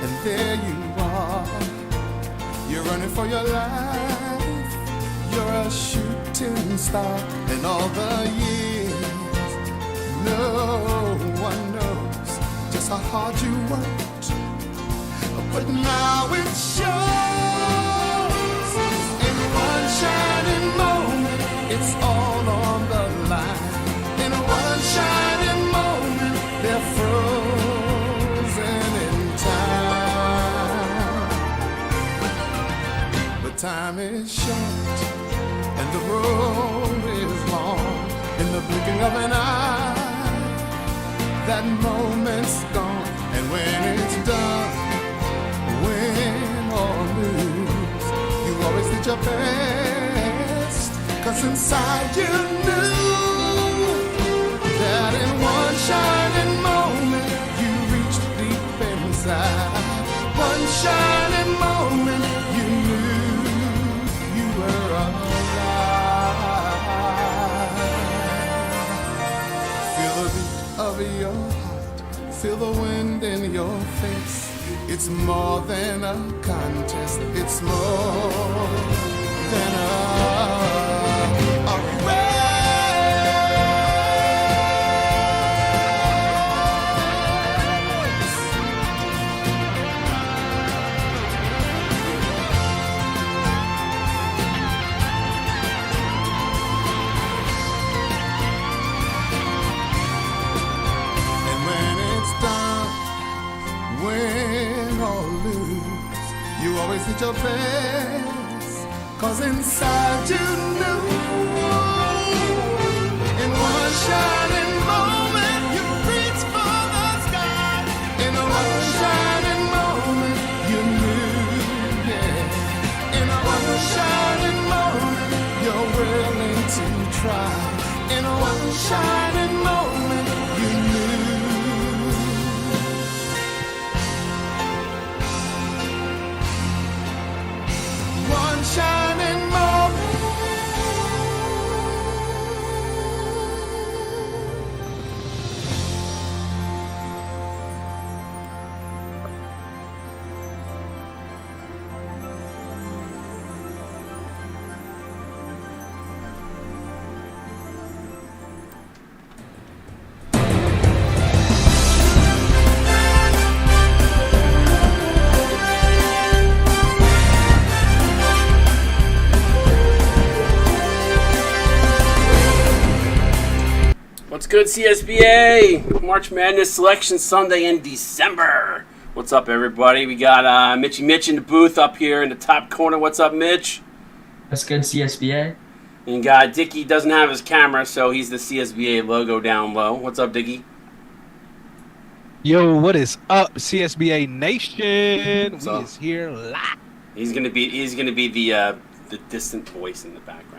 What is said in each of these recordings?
and there you are. You're running for your life. You're a shooting star. And all the years, no one knows just how hard you worked. But now it shows. In one shining moment, it's all on the line. In one shining moment, they're frozen in time. But time is short and the road is long. In the blinking of an eye, that moment's gone. And when it's done, win or lose, you always did your best. 'Cause inside you knew that in one shining moment you reached deep inside. One shining moment you knew you were alive. Feel the beat of your heart, feel the wind in your face. It's more than a contest. It's more than a race. And when it's done, win or lose, you always did your best. 'Cause inside you knew, in one shining moment you reached for the sky. In one shining moment you knew, yeah. In one shining moment you're willing to try. In one shining moment you knew. One shining moment. What's good, CSBA? March Madness Selection Sunday in December. What's up, everybody? We got Mitchy Mitch in the booth up here in the top corner. What's up, Mitch? What's good, CSBA? And Dickie doesn't have his camera, so he's the CSBA logo down low. What's up, Dickie? Yo, what is up, CSBA Nation? What's We up? is here live. He's gonna be the distant voice in the background.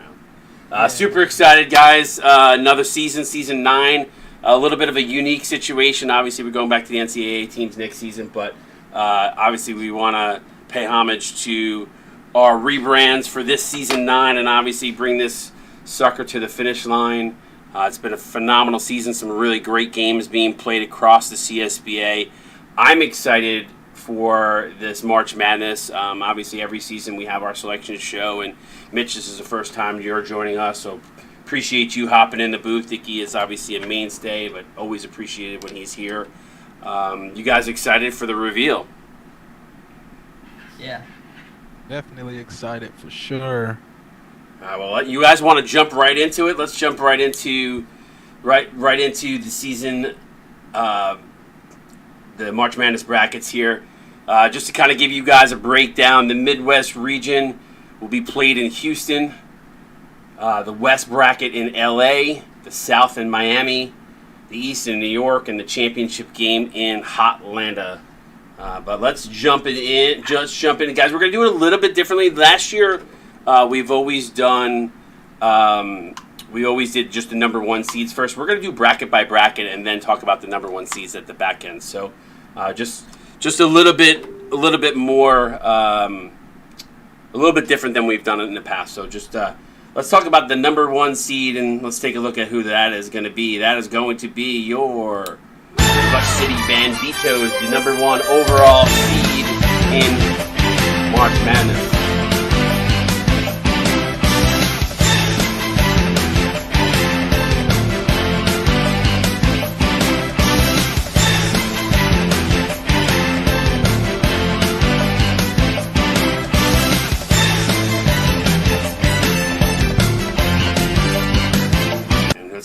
Super excited, guys. Another season 9. A little bit of a unique situation. Obviously, we're going back to the NCAA teams next season, but obviously we want to pay homage to our rebrands for this season 9 and obviously bring this sucker to the finish line. It's been a phenomenal season. Some really great games being played across the CSBA. I'm excited for this March Madness. Obviously, every season we have our selection show, and Mitch, this is the first time you're joining us, so appreciate you hopping in the booth. Dickie is obviously a mainstay, but always appreciated when he's here. You guys excited for the reveal? Yeah. Definitely excited for sure. Well, you guys want to jump right into it? Let's jump right into the season, the March Madness brackets here. Just to kind of give you guys a breakdown, the Midwest region will be played in Houston, the West bracket in LA, the South in Miami, the East in New York, and the championship game in Hotlanta. But let's jump in, guys. We're going to do it a little bit differently. Last year, we've always done, we always did just the number 1 seeds first. We're going to do bracket by bracket and then talk about the number 1 seeds at the back end. So just a little bit more, a little bit different than we've done it in the past. So just let's talk about the number 1 seed and let's take a look at who that is going to be. That is going to be your Rush City Banditos, the number 1 overall seed. in March Madness.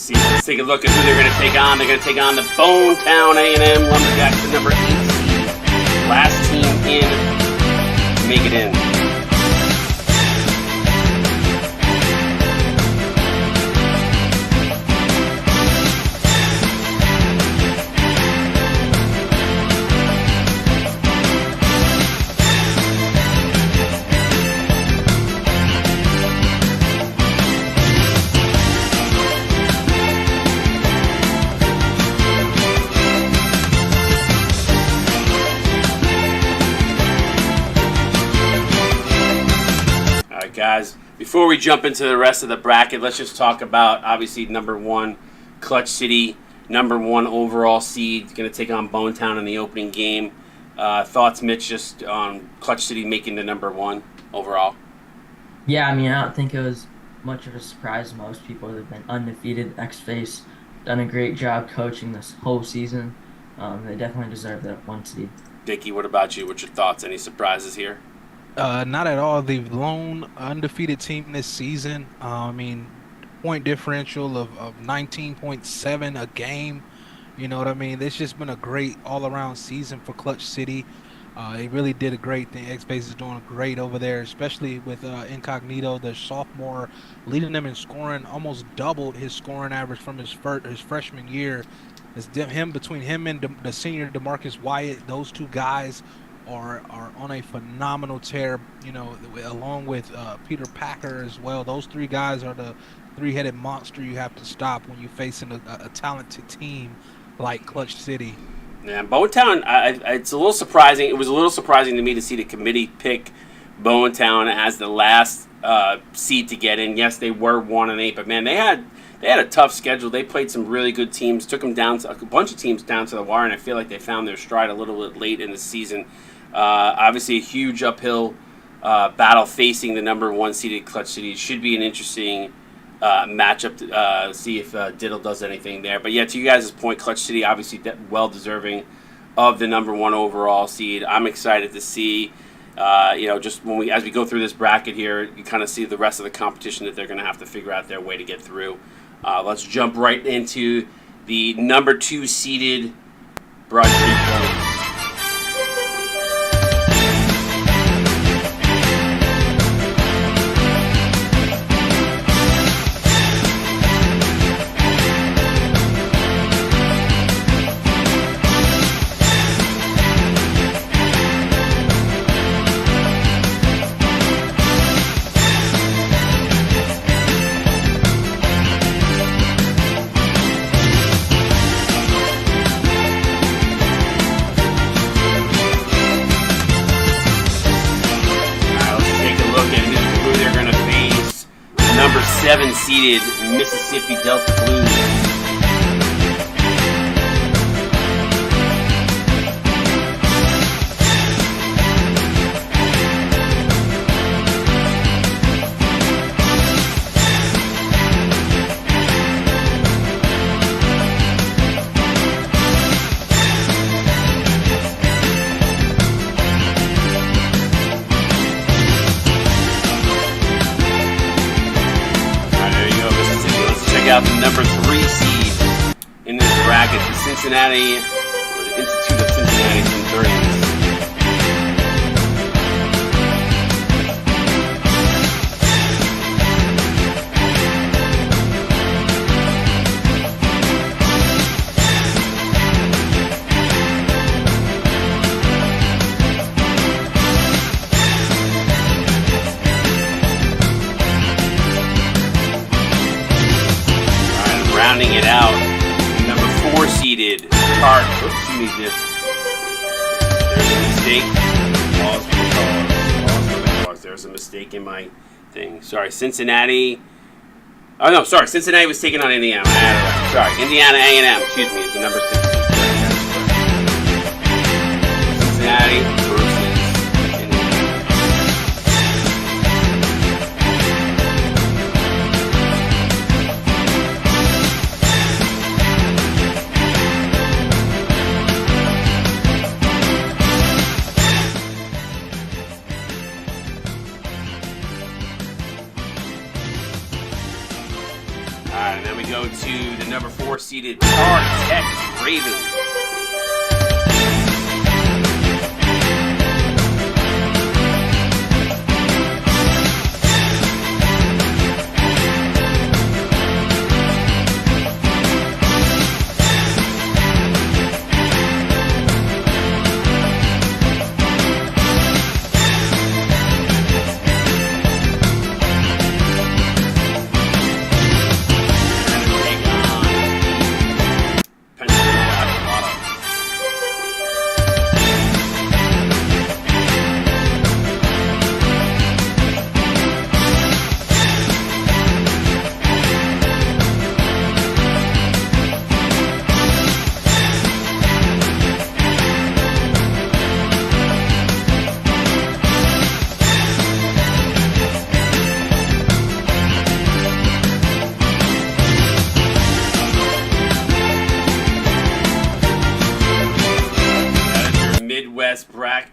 Let's take a look at who they're going to take on. They're going to take on the Bonetown A&M Lumberjacks, the number 8 seed. Last team in to make it in. Guys, before we jump into the rest of the bracket, let's just talk about, obviously, number 1, Clutch City, number 1 overall seed, going to take on Bonetown in the opening game. Thoughts, Mitch, just on Clutch City making the number 1 overall? Yeah, I mean, I don't think it was much of a surprise to most people. They've been undefeated. X-Face done a great job coaching this whole season. They definitely deserve that 1 seed. Dickie, what about you? What's your thoughts? Any surprises here? Not at all. The lone undefeated team this season. I mean, point differential of 19.7 a game. You know what I mean? It's just been a great all-around season for Clutch City. They really did a great thing. X-Base is doing great over there, especially with Incognito, the sophomore, leading them in scoring, almost doubled his scoring average from his freshman year. It's between him and the senior DeMarcus Wyatt. Those two guys are on a phenomenal tear, you know, along with Peter Packer as well. Those 3 guys are the 3-headed monster you have to stop when you're facing a talented team like Clutch City. Yeah, Bonetown, it's a little surprising. It was a little surprising to me to see the committee pick Bonetown as the last seed to get in. Yes, they were 1-8, but man, they had a tough schedule. They played some really good teams, took them down to a bunch of teams down to the wire, and I feel like they found their stride a little bit late in the season. Obviously, a huge uphill battle facing the number 1 seeded Clutch City. It should be an interesting matchup to see if Diddle does anything there. But yeah, to you guys' point, Clutch City obviously well deserving of the number 1 overall seed. I'm excited to see, just as we go through this bracket here, you kind of see the rest of the competition that they're going to have to figure out their way to get through. Let's jump right into the number 2 seeded Broad Street Bullies. Number 7 seeded Mississippi Delta Blues. Out the number 3 seed in this bracket, the Cincinnati, or the Institute of Cincinnati Centurions. Rounding it out, number 4 seeded There's a mistake. Pause for the pause. There's a mistake in my thing. Sorry, Cincinnati. Oh no, sorry. Cincinnati was taking on Indiana. I had it right. Sorry, Indiana A&M. Excuse me, is the number 6 seed. Cincinnati versus go to the number 4 seeded Tar Tech Ravens.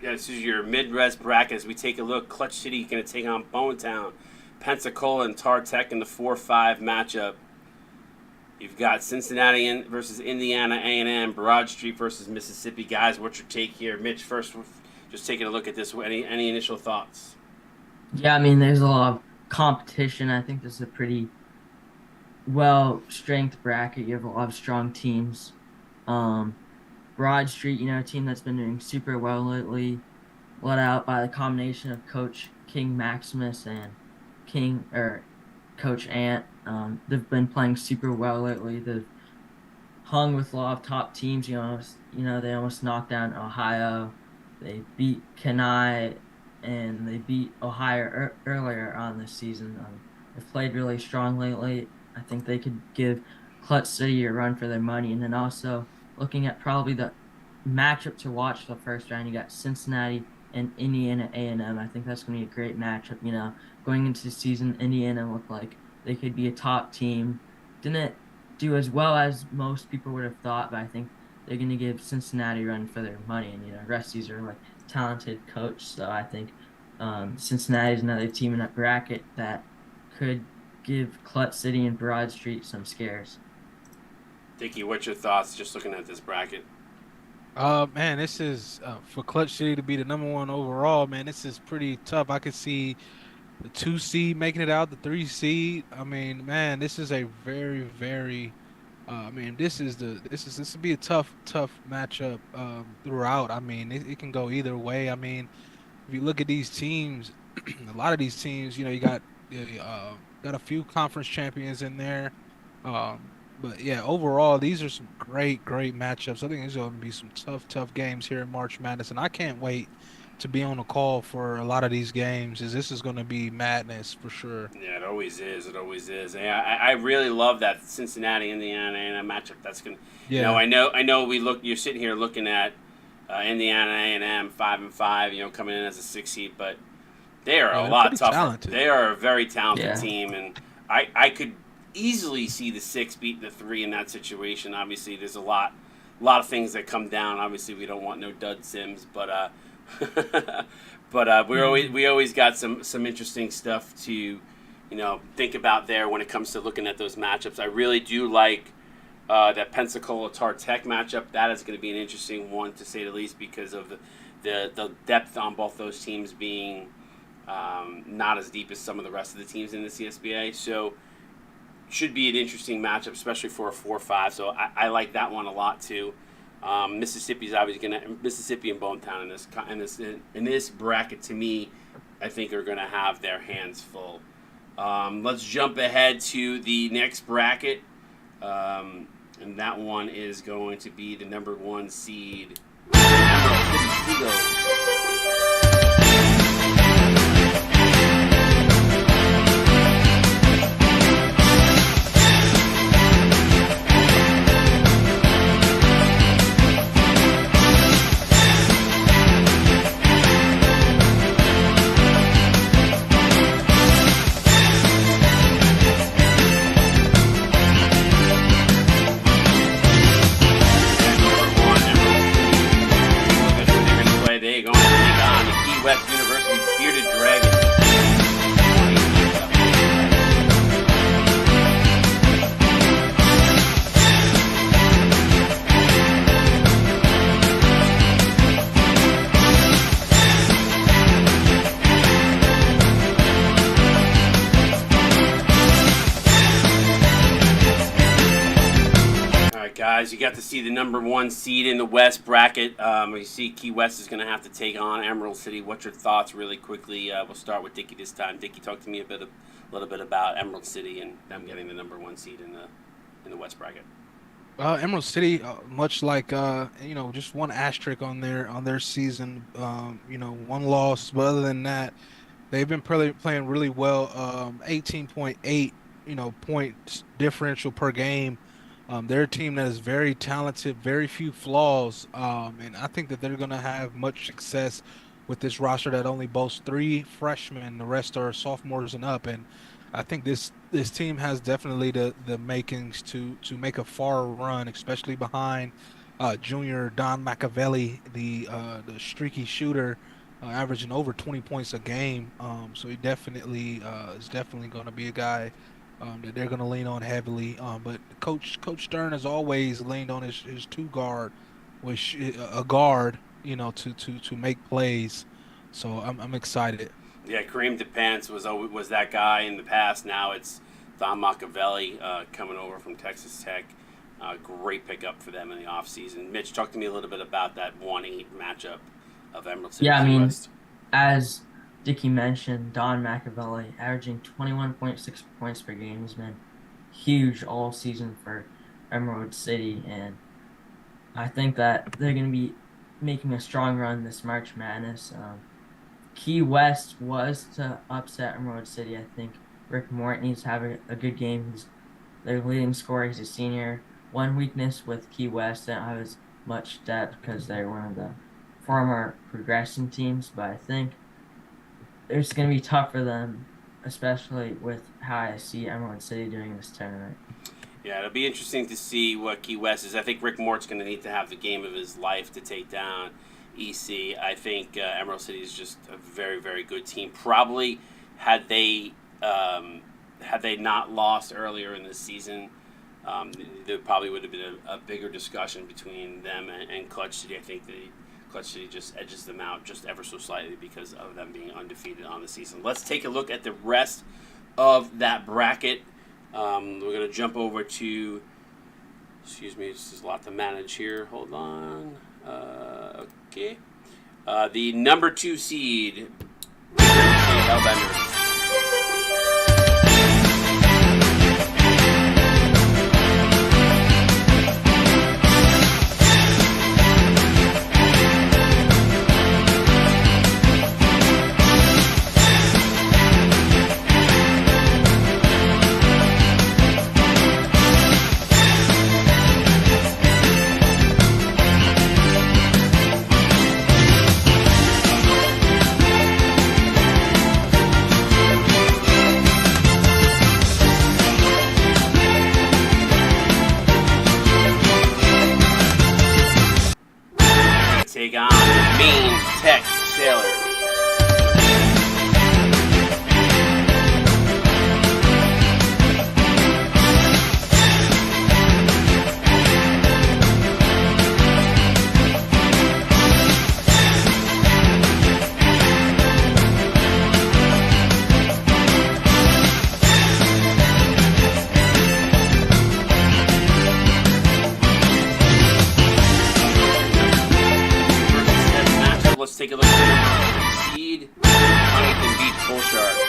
This is your Midwest bracket as we take a look. Clutch City going to take on Bonetown, Pensacola, and Tar Tech in the 4-5 matchup. You've got Cincinnati versus Indiana A&M, Broad Street versus Mississippi. Guys, what's your take here? Mitch, first, just taking a look at this. Any initial thoughts? Yeah, I mean, there's a lot of competition. I think this is a pretty well-strength bracket. You have a lot of strong teams. Broad Street, a team that's been doing super well lately, led out by the combination of Coach King Maximus and Coach Ant. They've been playing super well lately. They've hung with a lot of top teams. They almost knocked down Ohio. They beat Kenai, and they beat Ohio earlier on this season. They've played really strong lately. I think they could give Clutch City a run for their money, and then also looking at probably the matchup to watch for the first round, you got Cincinnati and Indiana A&M. I think that's going to be a great matchup. Going into the season, Indiana looked like they could be a top team. Didn't do as well as most people would have thought, but I think they're going to give Cincinnati a run for their money. And, Rusty's are like talented coach, so I think Cincinnati is another team in that bracket that could give Clutch City and Broad Street some scares. Dickie, what's your thoughts just looking at this bracket? Man, this is for Clutch City to be the number 1 overall. Man, this is pretty tough. I could see the 2 seed making it out, the 3 seed. I mean, man, this is a very, very. This would be a tough matchup throughout. I mean, it can go either way. I mean, if you look at these teams, a lot of these teams, you got a few conference champions in there. But yeah, overall, these are some great matchups. I think there's going to be some tough games here in March Madness, and I can't wait to be on the call for a lot of these games. This is going to be madness for sure. Yeah, it always is. It always is. I really love that Cincinnati Indiana A&M matchup. That's going. Yeah. I know. You're sitting here looking at Indiana A&M 5-5. Coming in as a 6 seed, but they are a lot tougher. Talented. They are a very talented team, and I could easily see the 6 beat the 3 in that situation. Obviously, there's a lot of things that come down. Obviously, we don't want no dud sims, but we always got some interesting stuff to think about there when it comes to looking at those matchups. I really do like that Pensacola Tar Tech matchup. That is going to be an interesting one to say the least because of the depth on both those teams being not as deep as some of the rest of the teams in the CSBA. So should be an interesting matchup, especially for a 4-5. So I like that one a lot too. Mississippi's obviously Mississippi and Bonetown in this bracket to me, I think are going to have their hands full. Let's jump ahead to the next bracket, and that one is going to be the number 1 seed. West University Bearded Dragon. guys. You got to see the number 1 seed in the West bracket. You see Key West is going to have to take on Emerald City. What's your thoughts, really quickly? We'll start with Dickie this time. Dickie, talk to me a little bit about Emerald City and them getting the number 1 seed in the West bracket. Emerald City, much like just one asterisk on their season. 1 loss, but other than that, they've been playing really well. 18.8 points differential per game. They're a team that is very talented, very few flaws, and I think that they're going to have much success with this roster that only boasts 3 freshmen. The rest are sophomores and up, and I think this team has definitely the makings to make a far run, especially behind junior Don Machiavelli, the streaky shooter, averaging over 20 points a game. So he definitely is definitely going to be a guy that they're going to lean on heavily. But Coach Stern has always leaned on his 2 guard, which a guard, to make plays. So I'm excited. Yeah, Kareem DePance was that guy in the past. Now it's Don Machiavelli coming over from Texas Tech. Great pickup for them in the offseason. Mitch, talk to me a little bit about that 1-8 matchup of Emerald City. Yeah, I mean, West. as Dickie mentioned, Don Machiavelli averaging 21.6 points per game has been huge all season for Emerald City, and I think that they're going to be making a strong run this March Madness. Key West was to upset Emerald City. I think Rick Mort needs to have a good game. He's their leading scorer. He's a senior. One weakness with Key West, they don't have as much depth because they're one of the former progression teams, but I think it's going to be tough for them, especially with how I see Emerald City doing this tournament. Yeah, it'll be interesting to see what Key West is. I think Rick Mort's going to need to have the game of his life to take down EC. I think Emerald City is just a very, very good team. Probably had they not lost earlier in the season, there probably would have been a bigger discussion between them and Clutch City. I think Clutch City just edges them out just ever so slightly because of them being undefeated on the season. Let's take a look at the rest of that bracket. We're going to jump over to, excuse me, there's a lot to manage here. Hold on. Okay. The number 2 seed, Hellbenders. Take on the Maine Tech Sailors. Let's take a look at the seed, Huntington Beach Bull Sharks.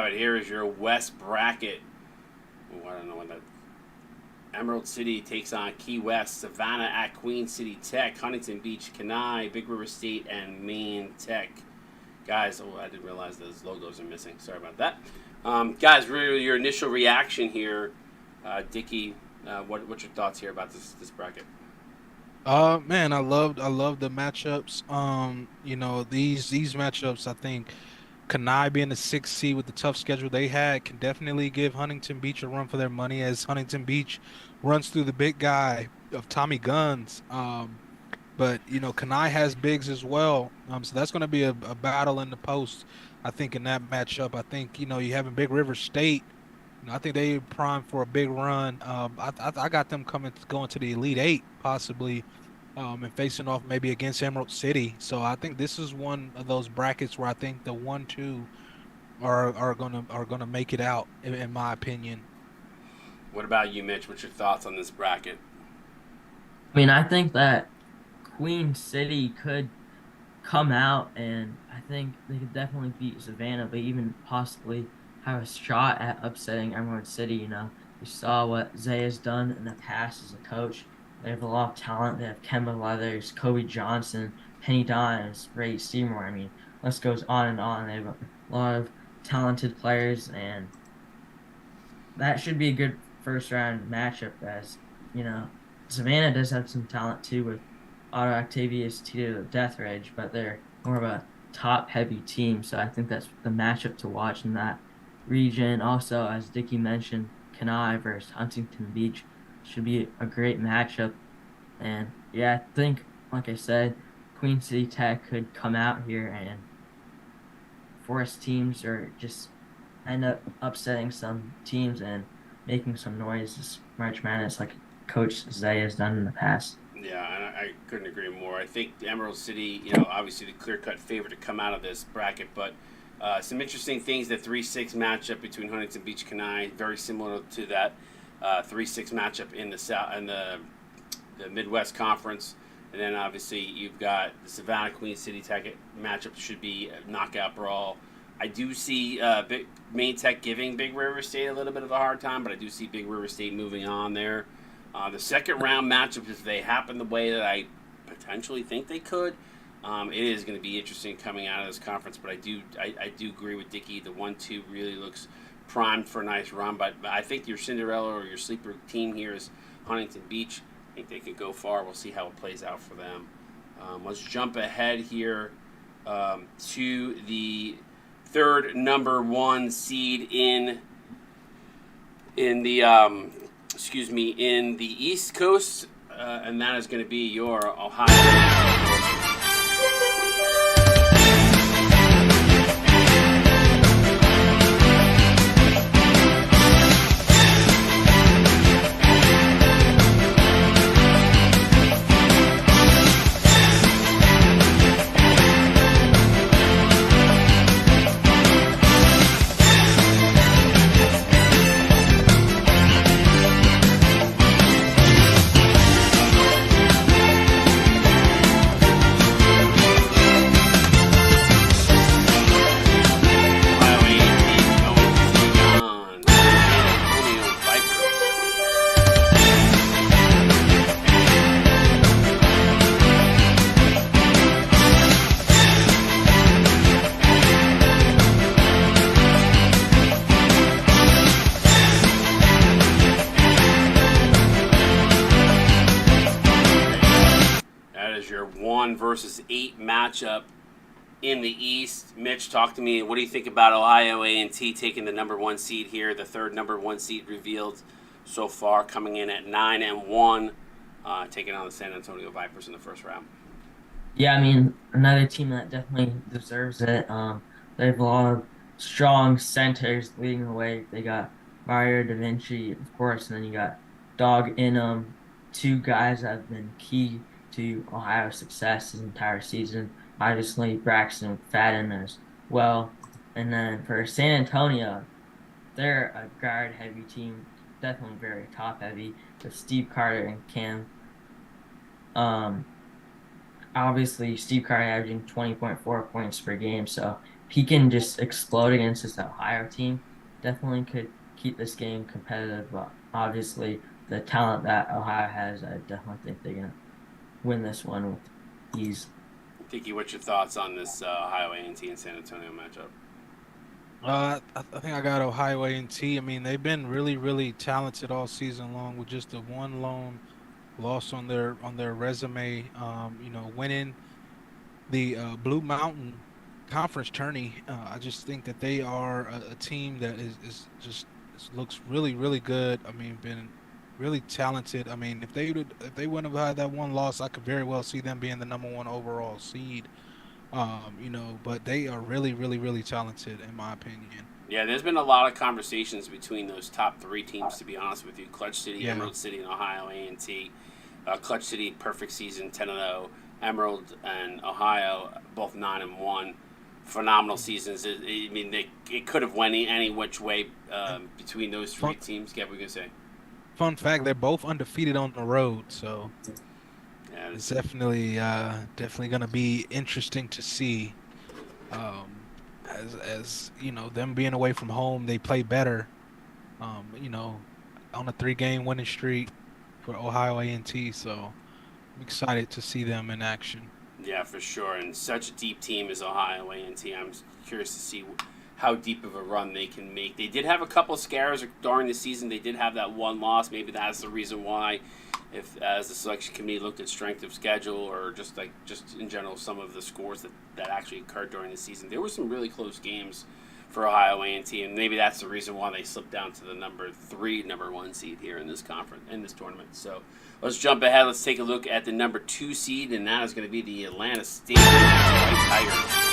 have it. Here is your West bracket. Oh, I don't know what that. Emerald City takes on Key West, Savannah at Queen City Tech, Huntington Beach, Kenai, Big River State, and Maine Tech. Guys, I didn't realize those logos are missing. Sorry about that. Guys, really your initial reaction here, Dickie. What's your thoughts here about this bracket? Man, I love the matchups. These matchups, I think Kenai being the sixth seed with the tough schedule they had can definitely give Huntington Beach a run for their money as Huntington Beach runs through the big guy of Tommy Guns. But Kenai has bigs as well. So that's going to be a battle in the post. I think in that matchup, I think you having Big River State. I think they primed for a big run. I got them going to the Elite Eight possibly, and facing off maybe against Emerald City. So I think this is one of those brackets where I think the 1-2 are gonna make it out in my opinion. What about you, Mitch? What's your thoughts on this bracket? I mean, I think that Queen City could come out, and I think they could definitely beat Savannah, but even possibly have a shot at upsetting Emerald City. You saw what Zay has done in the past as a coach. They have a lot of talent. They have Kemba Leathers, Kobe Johnson, Penny Dimes, Ray Seymour. I mean, list goes on and on. They have a lot of talented players, and that should be a good first round matchup. As Savannah does have some talent too with Otto Octavius, Tito Death Rage, but they're more of a top heavy team. So I think that's the matchup to watch in that region. Also, as Dickie mentioned, Kenai versus Huntington Beach should be a great matchup. And yeah, I think, like I said, Queen City Tech could come out here and force teams or just end up upsetting some teams and making some noise this March Madness like Coach Zay has done in the past. Yeah, and I couldn't agree more. I think Emerald City, obviously the clear-cut favorite to come out of this bracket, but some interesting things. The 3-6 matchup between Huntington Beach Kenai, very similar to that 3-6 matchup in the Midwest Conference, and then obviously you've got the Savannah Queen City Tech matchup should be a knockout brawl. I do see Maine Tech giving Big River State a little bit of a hard time, but I do see Big River State moving on there. The second round matchup, if they happen the way that I potentially think they could, it is going to be interesting coming out of this conference. But I do agree with Dickie. The 1-2 really looks primed for a nice run. But I think your Cinderella or your sleeper team here is Huntington Beach. I think they could go far. We'll see how it plays out for them. Let's jump ahead here to the third number 1 seed in the in the East Coast, and that is going to be your Ohio. Your 1 versus 8 matchup in the East. Mitch, talk to me. What do you think about Ohio A&T taking the number 1 seed here? The third number 1 seed revealed so far, coming in at 9-1, taking on the San Antonio Vipers in the first round. Yeah, I mean, another team that definitely deserves it. They have a lot of strong centers leading the way. They got Mario Da Vinci, of course, and then you got Dog Inum, 2 guys that have been key to Ohio's success this entire season. Obviously, Braxton McFadden as well. And then for San Antonio, they're a guard-heavy team, definitely very top-heavy, with Steve Carter and Cam. Obviously, Steve Carter averaging 20.4 points per game, so he can just explode against this Ohio team, definitely could keep this game competitive. But obviously, the talent that Ohio has, I definitely think they're gonna win this one with ease. Tiki, what's your thoughts on this Ohio A&T and San Antonio matchup? I think I got Ohio A&T. I mean, they've been really, really talented all season long with just the one lone loss on their resume. Winning the Blue Mountain Conference tourney. I just think that they are a team that is just looks really, really good. I mean, been really talented. I mean, if they wouldn't have had that one loss, I could very well see them being the number one overall seed. But they are really, really, really talented in my opinion. Yeah, there's been a lot of conversations between those top three teams, to be honest with you. Clutch City, Yeah. Emerald City, and Ohio A&T. Clutch City, perfect season, 10-0. Emerald and Ohio, both 9-1. Phenomenal seasons. It could have went any which way between those three teams. Yeah, we're going to say. Fun fact: they're both undefeated on the road, so Yeah, it's definitely going to be interesting to see. As you know, them being away from home, they play better. On a 3-game winning streak for Ohio A&T, so I'm excited to see them in action. yeah, for sure. And such a deep team as Ohio A&T. I'm curious to see how deep of a run they can make. They did have a couple scares during the season. They did have that one loss. Maybe that's the reason why. If as the selection committee looked at strength of schedule or just in general some of the scores that actually occurred during the season, there were some really close games for Ohio A&T, and maybe that's the reason why they slipped down to the number 1 seed here in this tournament. So let's jump ahead. Let's take a look at the number 2 seed, and that is going to be the Atlanta State White Tigers.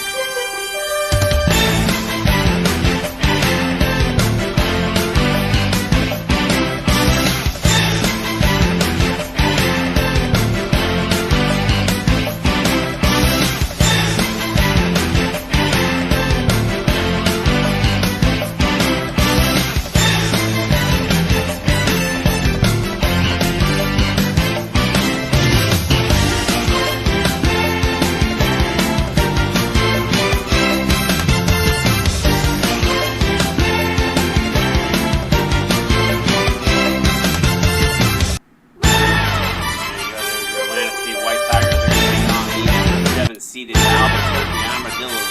Seated Albuquerque Armadillos.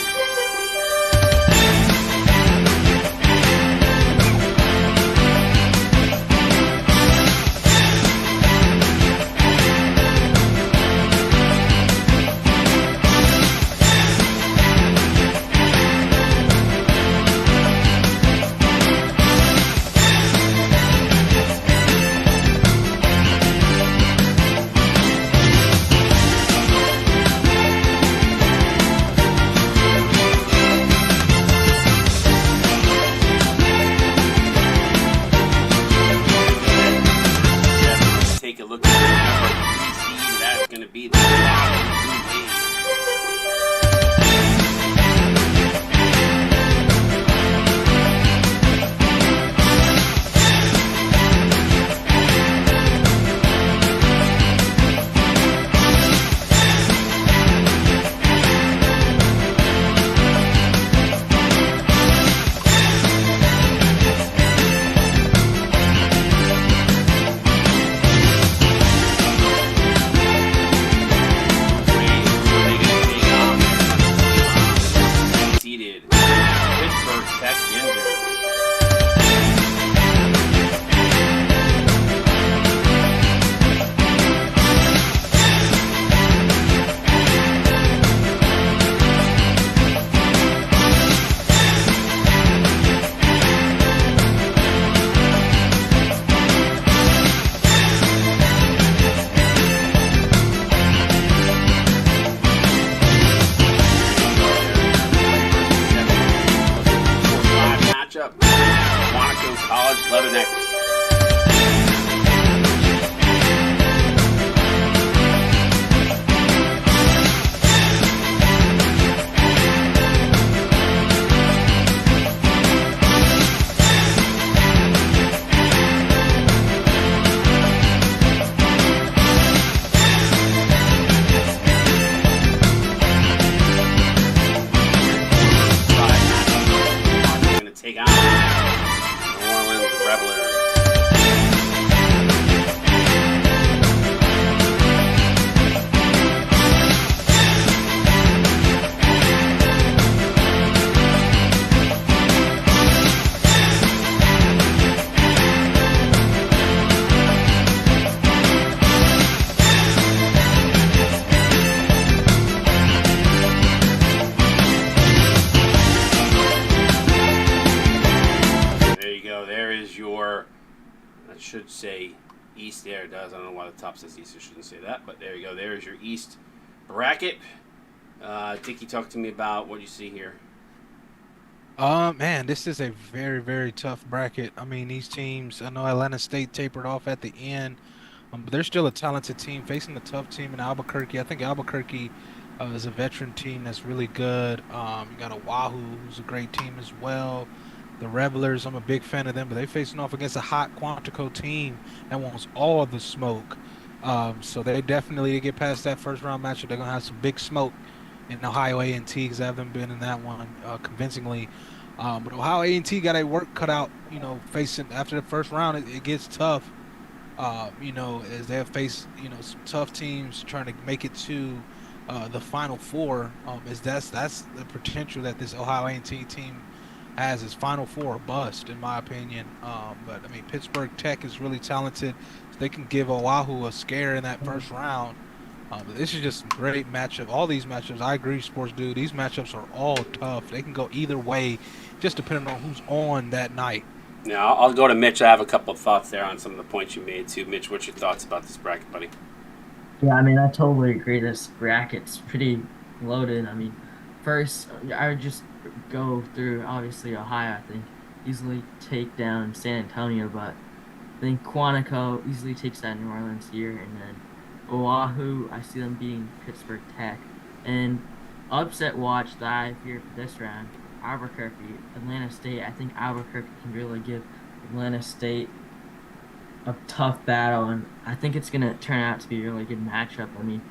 should say East there. It does. I don't know why the top says East. It shouldn't say that, but there you go. There is your East bracket. Dickie, talk to me about what you see here. Man, this is a very, very tough bracket. I mean, these teams, I know Atlanta State tapered off at the end, but they're still a talented team facing a tough team in Albuquerque. I think Albuquerque is a veteran team that's really good. You got Oahu, who's a great team as well. The Revelers, I'm a big fan of them, but they're facing off against a hot Quantico team that wants all the smoke. So they definitely, to get past that first round matchup, they're going to have some big smoke in Ohio A&T because I haven't been in that one convincingly. But Ohio A&T got a work cut out, facing after the first round, it gets tough. As they have faced, some tough teams trying to make it to the Final Four. That's the potential that this Ohio A&T team has is Final Four or bust, in my opinion. But I mean, Pittsburgh Tech is really talented. So they can give Oahu a scare in that first round. But this is just a great matchup. All these matchups, I agree, Sports Dude. These matchups are all tough. They can go either way, just depending on who's on that night. Now, I'll go to Mitch. I have a couple of thoughts there on some of the points you made, too. Mitch, what's your thoughts about this bracket, buddy? Yeah, I mean, I totally agree. This bracket's pretty loaded. I mean, first, I would just go through, obviously, Ohio, I think, easily take down San Antonio, but I think Quantico easily takes that New Orleans here, and then Oahu, I see them beating Pittsburgh Tech. And upset watch that I fear for this round, Albuquerque, Atlanta State. I think Albuquerque can really give Atlanta State a tough battle, and I think it's going to turn out to be a really good matchup. I mean,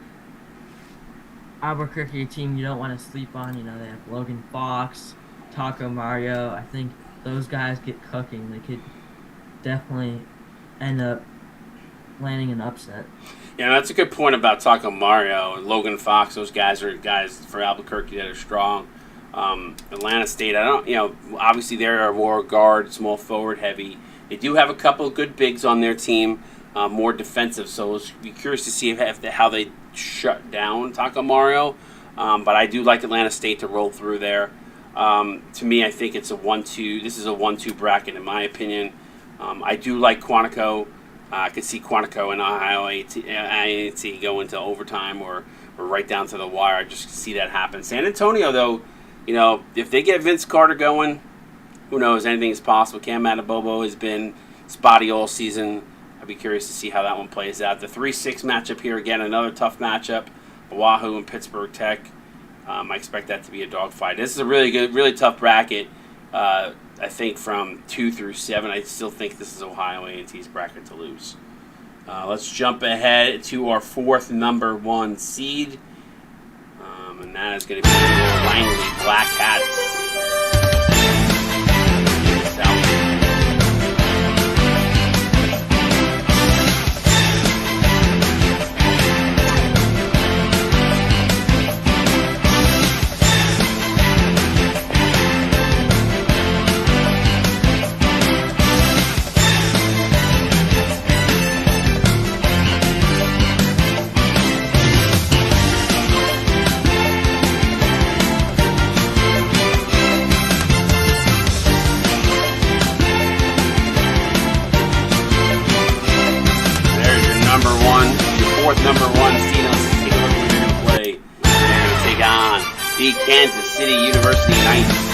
Albuquerque, a team you don't want to sleep on. They have Logan Fox, Taco Mario. I think those guys get cooking. They could definitely end up landing an upset. Yeah, that's a good point about Taco Mario and Logan Fox. Those guys are guys for Albuquerque that are strong. Atlanta State, obviously they are more guard, small forward heavy. They do have a couple of good bigs on their team, more defensive. So I'll be curious to see how they shut down Taco Mario. But I do like Atlanta State to roll through there. To me, I think it's a 1-2. This is a 1-2 bracket in my opinion. I do like Quantico. I could see Quantico and Ohio A&T go into overtime or right down to the wire. I just see that happen. San Antonio, though, if they get Vince Carter going, who knows? Anything is possible. Cam Atabobo has been spotty all season. I'd be curious to see how that one plays out. The 3-6 matchup here, again, another tough matchup. Oahu and Pittsburgh Tech. I expect that to be a dogfight. This is a really good, really tough bracket. I think from 2 through 7, I still think this is Ohio A&T's bracket to lose. Let's jump ahead to our fourth number 1 seed, and that is going to be the Langley Black Cats. Number 1 seed. Let's take a look at who they're going to play. They're going to take on the Kansas City University Knights.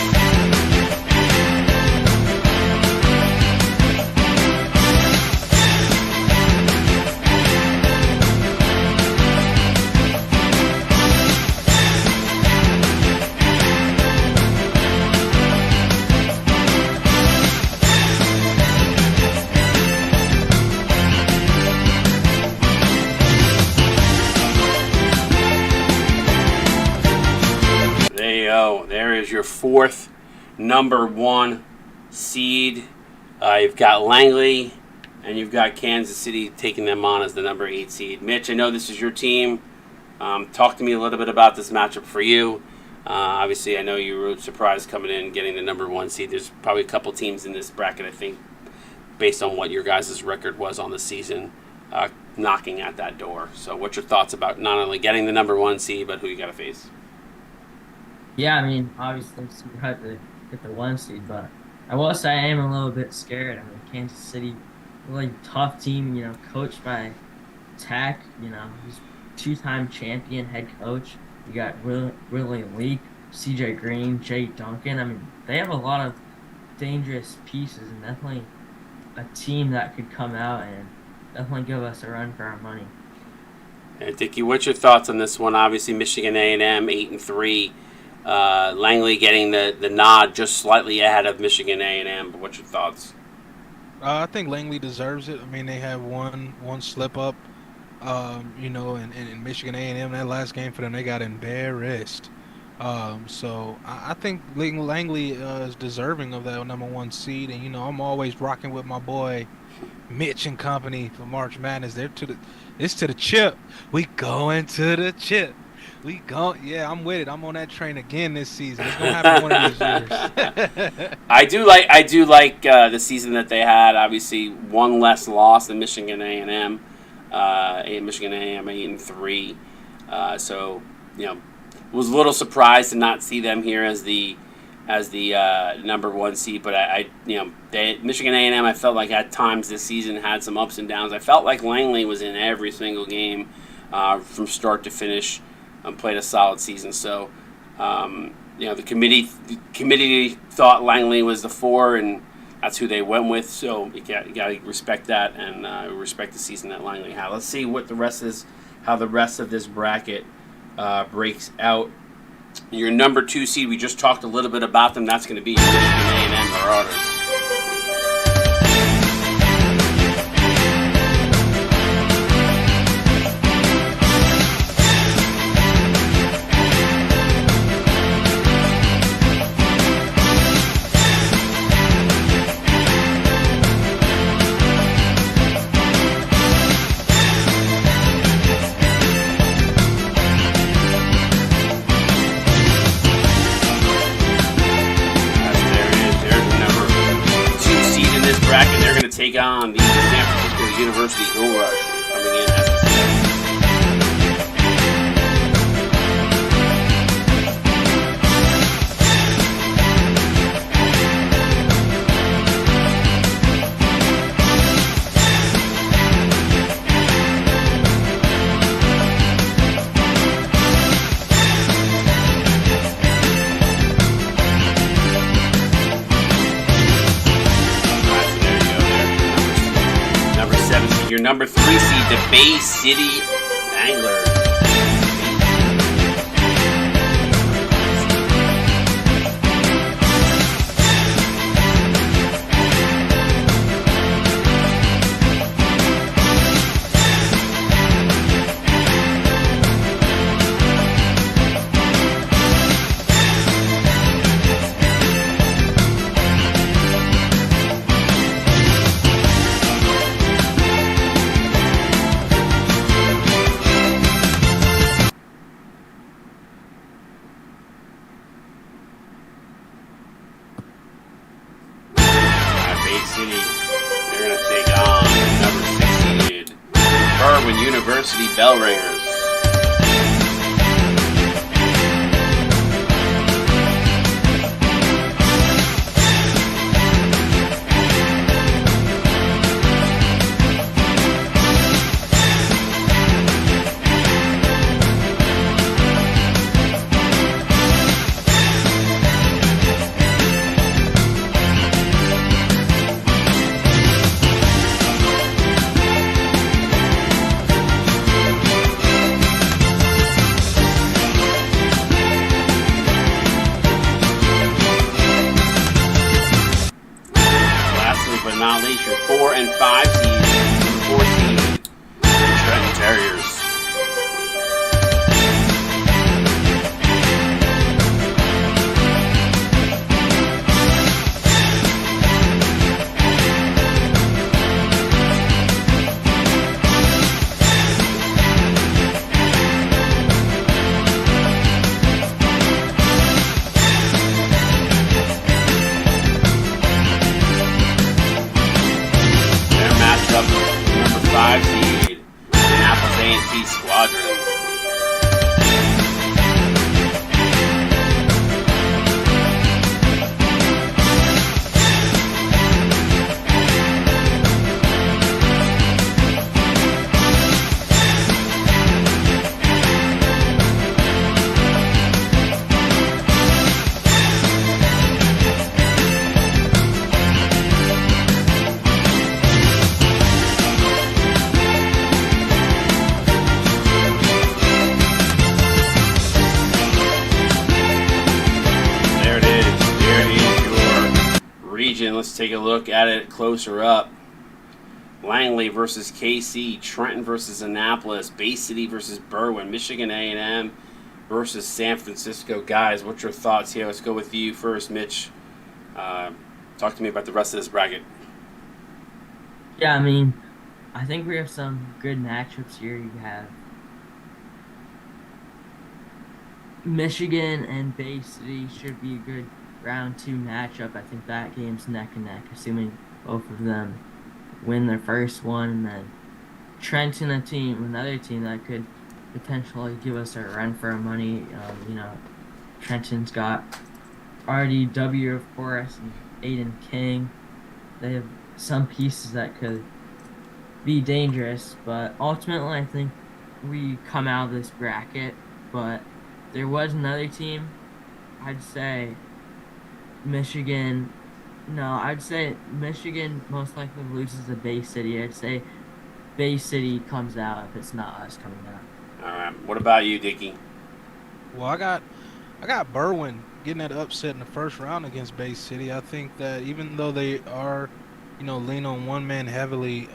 There is your fourth number 1 seed. You've got Langley, and you've got Kansas City taking them on as the number 8 seed. Mitch, I know this is your team. Talk to me a little bit about this matchup for you. Obviously, I know you were surprised coming in and getting the number 1 seed. There's probably a couple teams in this bracket, I think, based on what your guys' record was on the season, knocking at that door. So what's your thoughts about not only getting the number 1 seed, but who you got to face? Yeah, I mean, obviously it's super hard to get the 1 seed, but I will say I am a little bit scared. I mean, Kansas City really tough team, coached by Tech, who's two-time champion head coach. You got Willie Leak, CJ Green, Jay Duncan. I mean, they have a lot of dangerous pieces and definitely a team that could come out and definitely give us a run for our money. And Dickie, what's your thoughts on this one? Obviously, Michigan A&M 8-3. Langley getting the nod just slightly ahead of Michigan A&M. But what's your thoughts? I think Langley deserves it. I mean, they had one slip up, in Michigan A&M, that last game for them, they got embarrassed. So I think Langley is deserving of that #1 seed, and I'm always rocking with my boy Mitch and company for March Madness. It's to the chip. We going to the chip. Yeah, I'm with it. I'm on that train again this season. It's gonna happen one of these years. I do like the season that they had. Obviously, one less loss than Michigan A&M. Michigan A&M 8-3. So was a little surprised to not see them here as the #1 seed. But Michigan A&M, I felt like at times this season had some ups and downs. I felt like Langley was in every single game from start to finish. Played a solid season. So, the committee thought Langley was the 4, and that's who they went with. So you got to respect that, and respect the season that Langley had. Let's see what how the rest of this bracket breaks out. Your #2 seed, we just talked a little bit about them. That's going to be Michigan A&M Marauders. Take on the San Francisco University Gold Rush coming in as the your #3 seed, the Bay City Anglers. They're going to take on #6 seed Irwin University Bellringers. Not least your 4 and 5 seeds, 4 seed, Trenton Terriers. region. Let's take a look at it closer up. Langley versus KC, Trenton versus Annapolis, Bay City versus Berwyn, Michigan A&M versus San Francisco. Guys, what's your thoughts here? Let's go with you first, Mitch. Talk to me about the rest of this bracket. Yeah, I mean, I think we have some good matchups here. You have Michigan and Bay City should be a good round 2 matchup. I think that game's neck and neck, assuming both of them win their first one. And then Trenton, another team that could potentially give us a run for our money. Trenton's got RDW, of course, and Aiden King. They have some pieces that could be dangerous, but ultimately I think we come out of this bracket. But there was another team, I'd say Michigan most likely loses to Bay City. I'd say Bay City comes out if it's not us coming out. All right. What about you, Dickie? Well, I got Berwyn getting that upset in the first round against Bay City. I think that even though they are, lean on one man heavily,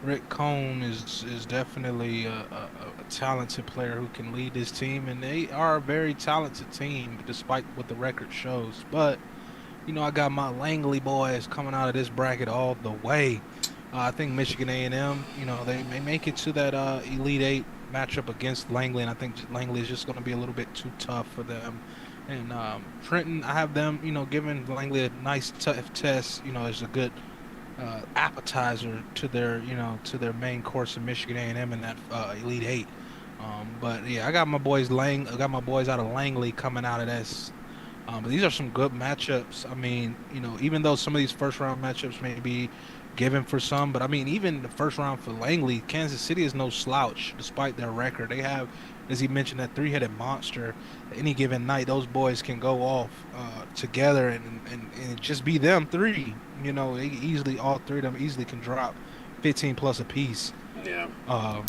Rick Cohn is definitely a talented player who can lead this team, and they are a very talented team despite what the record shows. But I got my Langley boys coming out of this bracket all the way. I think Michigan A&M, they may make it to that Elite Eight matchup against Langley, and I think Langley is just going to be a little bit too tough for them. And Trenton, I have them, giving Langley a nice tough test, as a good appetizer to their main course of Michigan A&M in that Elite Eight. But yeah, I got my boys out of Langley coming out of this. But these are some good matchups. I mean, even though some of these first round matchups may be given for some, but I mean, even the first round for Langley, Kansas City is no slouch despite their record. They have, as he mentioned, that 3-headed monster. Any given night, those boys can go off together and just be them three. All three of them easily can drop 15 plus apiece. Yeah.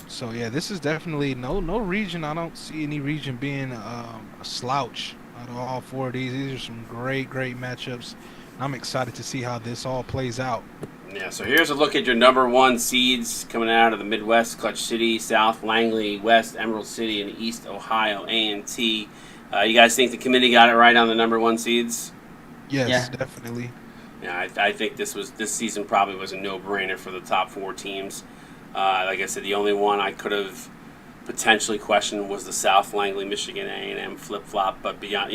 So yeah, this is definitely no region. I don't see any region being a slouch out of all 4 of these. These are some great matchups. I'm excited to see how this all plays out. Yeah, so here's a look at your number 1 seeds coming out of the Midwest: Clutch City, South Langley, West Emerald City, and East Ohio A&T. You guys think the committee got it right on the number 1 seeds? Yes, Yeah. definitely. Yeah, I think this season probably was a no-brainer for the top 4 teams. Like I said, the only one I could have potentially questioned was the South Langley Michigan A&M flip-flop, but beyond,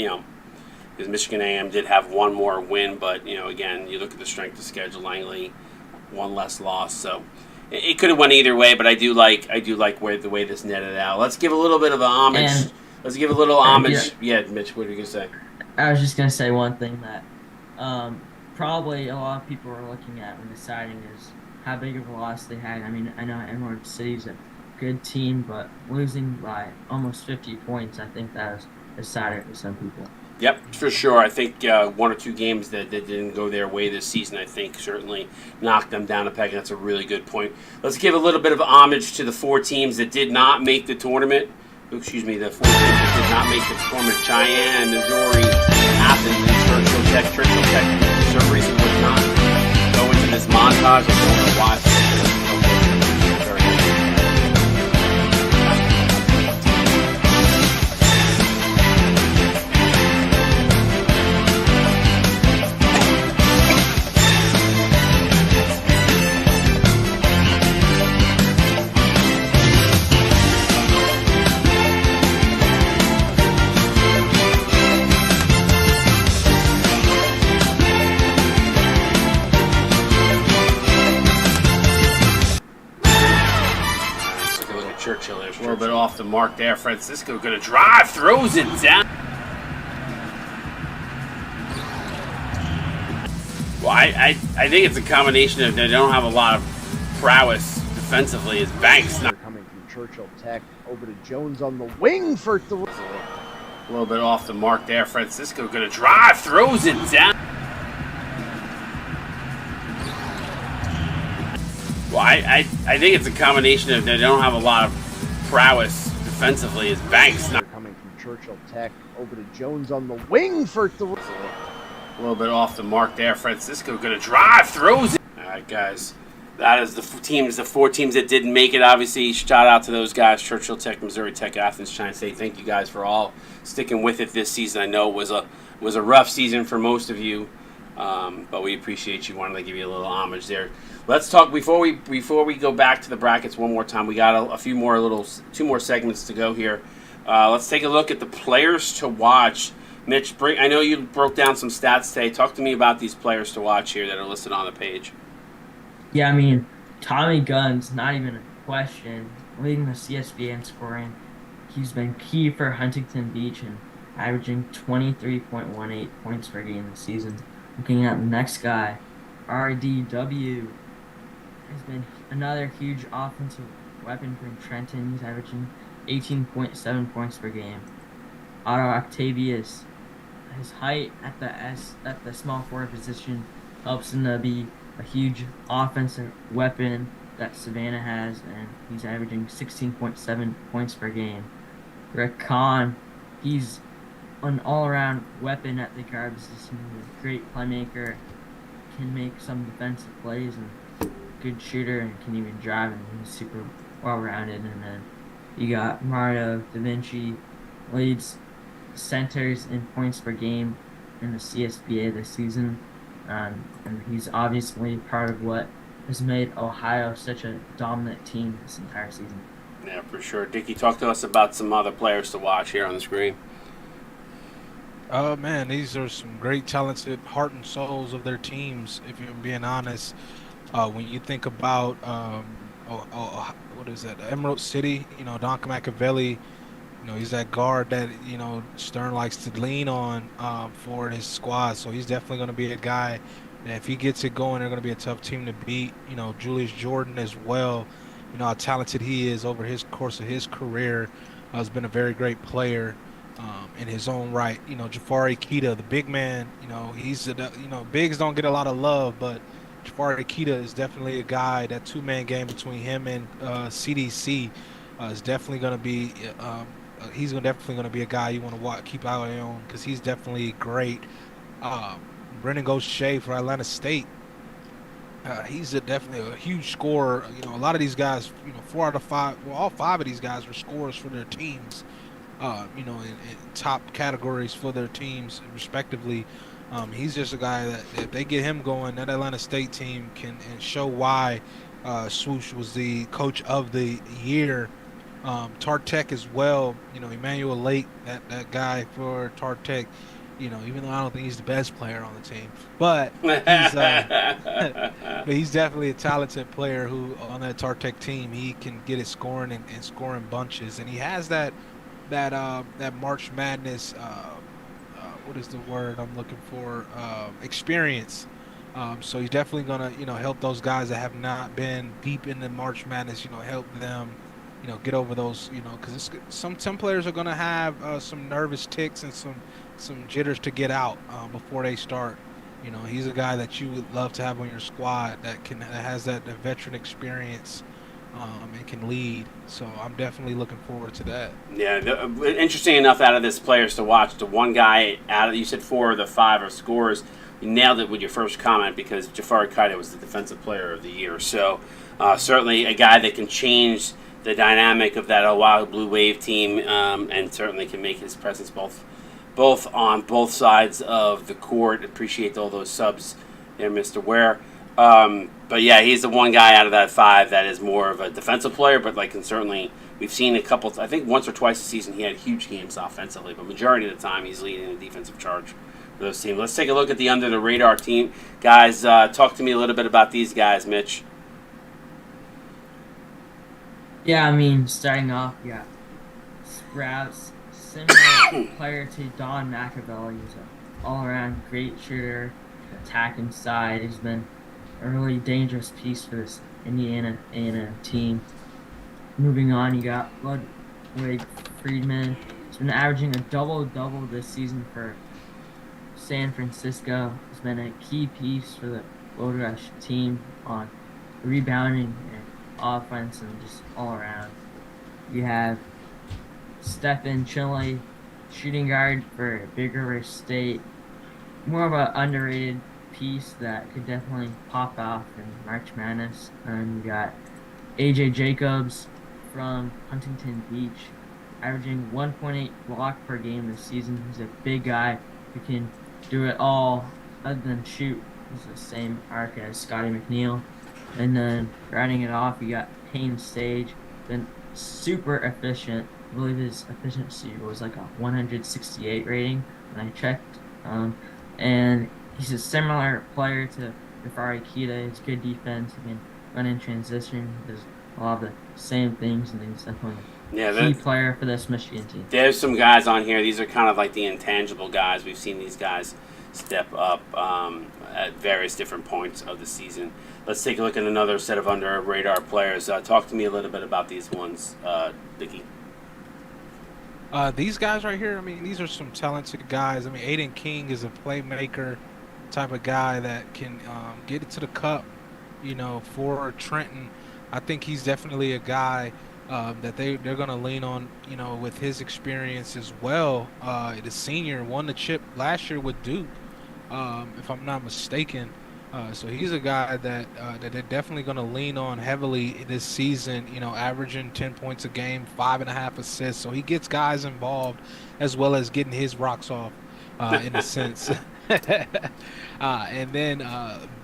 because Michigan A&M did have one more win, but again, you look at the strength of schedule, Langley one less loss, so it could have went either way. But I do like the way this netted out. Let's give a little bit of an homage. Let's give a little homage. Yeah, Mitch, what are you gonna say? I was just gonna say one thing that probably a lot of people are looking at when deciding is how big of a loss they had. I mean, I know Emerald City's a good team, but losing by almost 50 points, I think that was a decider for some people. Yep, for sure. I think 1 or 2 games that didn't go their way this season, I think, certainly knocked them down a peg. That's a really good point. Let's give a little bit of homage to the 4 teams that did not make the tournament. The 4 teams that did not make the tournament: Cheyenne, Missouri, Athens, and Churchill Tech. Churchill Tech, for some reason, would not go into this montage. I don't know why. A little bit off the mark there. Francisco going to drive, throws it down. Well, I think it's a combination of they don't have a lot of prowess defensively. As Banks not coming from Churchill Tech over to Jones on the wing for 3. A little bit off the mark there. Francisco going to drive, throws it down. Well, I think it's a combination of they don't have a lot of prowess defensively. As Banks not coming from Churchill Tech over to Jones on the wing for 3. A A little bit off the mark there. Francisco going to drive, throws it. All right, guys. That is the four teams that didn't make it. Obviously, shout out to those guys: Churchill Tech, Missouri Tech, Athens. Trying to say thank you guys for all sticking with it this season. I know it was a rough season for most of you, but we appreciate you. Wanted to give you a little homage there. Let's talk before we go back to the brackets one more time. We got two more segments to go here. Let's take a look at the players to watch. Mitch, I know you broke down some stats today. Talk to me about these players to watch here that are listed on the page. Yeah, I mean, Tommy Gunn's not even a question. Leading the CSBA in scoring. He's been key for Huntington Beach and averaging 23.18 points per game this season. Looking at the next guy, RDW has been another huge offensive weapon for Trenton. He's averaging 18.7 points per game. Otto Octavius, his height at the small forward position helps him to be a huge offensive weapon that Savannah has, and he's averaging 16.7 points per game. Rick Kahn, he's an all-around weapon at the guard position. He's a great playmaker, can make some defensive plays, and good shooter, and can even drive, and he's super well-rounded. And then you got Mario Da Vinci, leads centers in points per game in the CSBA this season. And he's obviously part of what has made Ohio such a dominant team this entire season. Yeah, for sure. Dickie, talk to us about some other players to watch here on the screen. Man, these are some great, talented heart and souls of their teams, if you're being honest. When you think about, what is that, Emerald City, Don Machiavelli, he's that guard that, Stern likes to lean on for his squad. So he's definitely going to be a guy that if he gets it going, they're going to be a tough team to beat. Julius Jordan as well, how talented he is over his course of his career. Has been a very great player in his own right. Jafari Kita, the big man, bigs don't get a lot of love, but Jafari Kita is definitely a guy, that two-man game between him and CDC is definitely going to be he's definitely going to be a guy you want to keep an eye on, because he's definitely great. Brendan Gaucher for Atlanta State. He's definitely a huge scorer. A lot of these guys, 4 out of 5, well, all 5 of these guys are scorers for their teams, in top categories for their teams, respectively. He's just a guy that if they get him going, that Atlanta State team can show why Swoosh was the coach of the year. Tart Tech as well, Emmanuel Lake, that guy for Tart Tech, even though I don't think he's the best player on the team, but he's definitely a talented player who on that Tart Tech team, he can get it scoring and scoring bunches, and he has that March Madness, what is the word I'm looking for, experience. So he's definitely gonna help those guys that have not been deep in the March Madness, help them get over those, because some players are going to have some nervous ticks and some jitters to get out before they start. He's a guy that you would love to have on your squad that has that veteran experience and can lead. So I'm definitely looking forward to that. Yeah, interesting enough, out of this players to watch, the one guy you said 4 of the 5 are scorers. You nailed it with your first comment, because Jafari Kaida was the defensive player of the year. So certainly a guy that can change the dynamic of that Oahu Blue Wave team, and certainly can make his presence both on both sides of the court. Appreciate all those subs there, Mr. Ware. But yeah, he's the one guy out of that 5 that is more of a defensive player, but can certainly, we've seen a couple, I think once or twice this season he had huge games offensively, but majority of the time he's leading the defensive charge for those teams. Let's take a look at the under the radar team. Guys, talk to me a little bit about these guys, Mitch. Yeah, I mean, starting off, yeah, Sprouts, similar player to Don Machiavelli. He's an all-around great shooter, attack inside. He's been a really dangerous piece for this Indiana team. Moving on, you got Ludwig Friedman. He's been averaging a double-double this season for San Francisco. He's been a key piece for the Gold Rush team on rebounding and offense and just all around. You have Stephen Chile, shooting guard for Big River State. more of an underrated piece that could definitely pop off in March Madness. And you got AJ Jacobs from Huntington Beach, averaging 1.8 block per game this season. He's a big guy who can do it all other than shoot. He's the same arc as Scotty McNeil. And then rounding it off, you got Payne Sage, been super efficient. I believe his efficiency was like a 168 rating when I checked. And he's a similar player to Rafari Kita. He's good defense. He can run in transition. He does a lot of the same things, and he's definitely a key player for this Michigan team. There's some guys on here. These are kind of like the intangible guys. We've seen these guys step up at various different points of the season. Let's take a look at another set of under-radar players. Talk to me a little bit about these ones, Dickie. These guys right here, I mean, these are some talented guys. I mean, Aiden King is a playmaker type of guy that can get it to the cup, you know, for Trenton. I think he's definitely a guy that they're going to lean on, you know, with his experience as well. The senior won the chip last year with Duke, if I'm not mistaken. So he's a guy that they're definitely going to lean on heavily this season, you know, averaging 10 points a game, 5.5 assists. So he gets guys involved as well as getting his rocks off in a sense. And then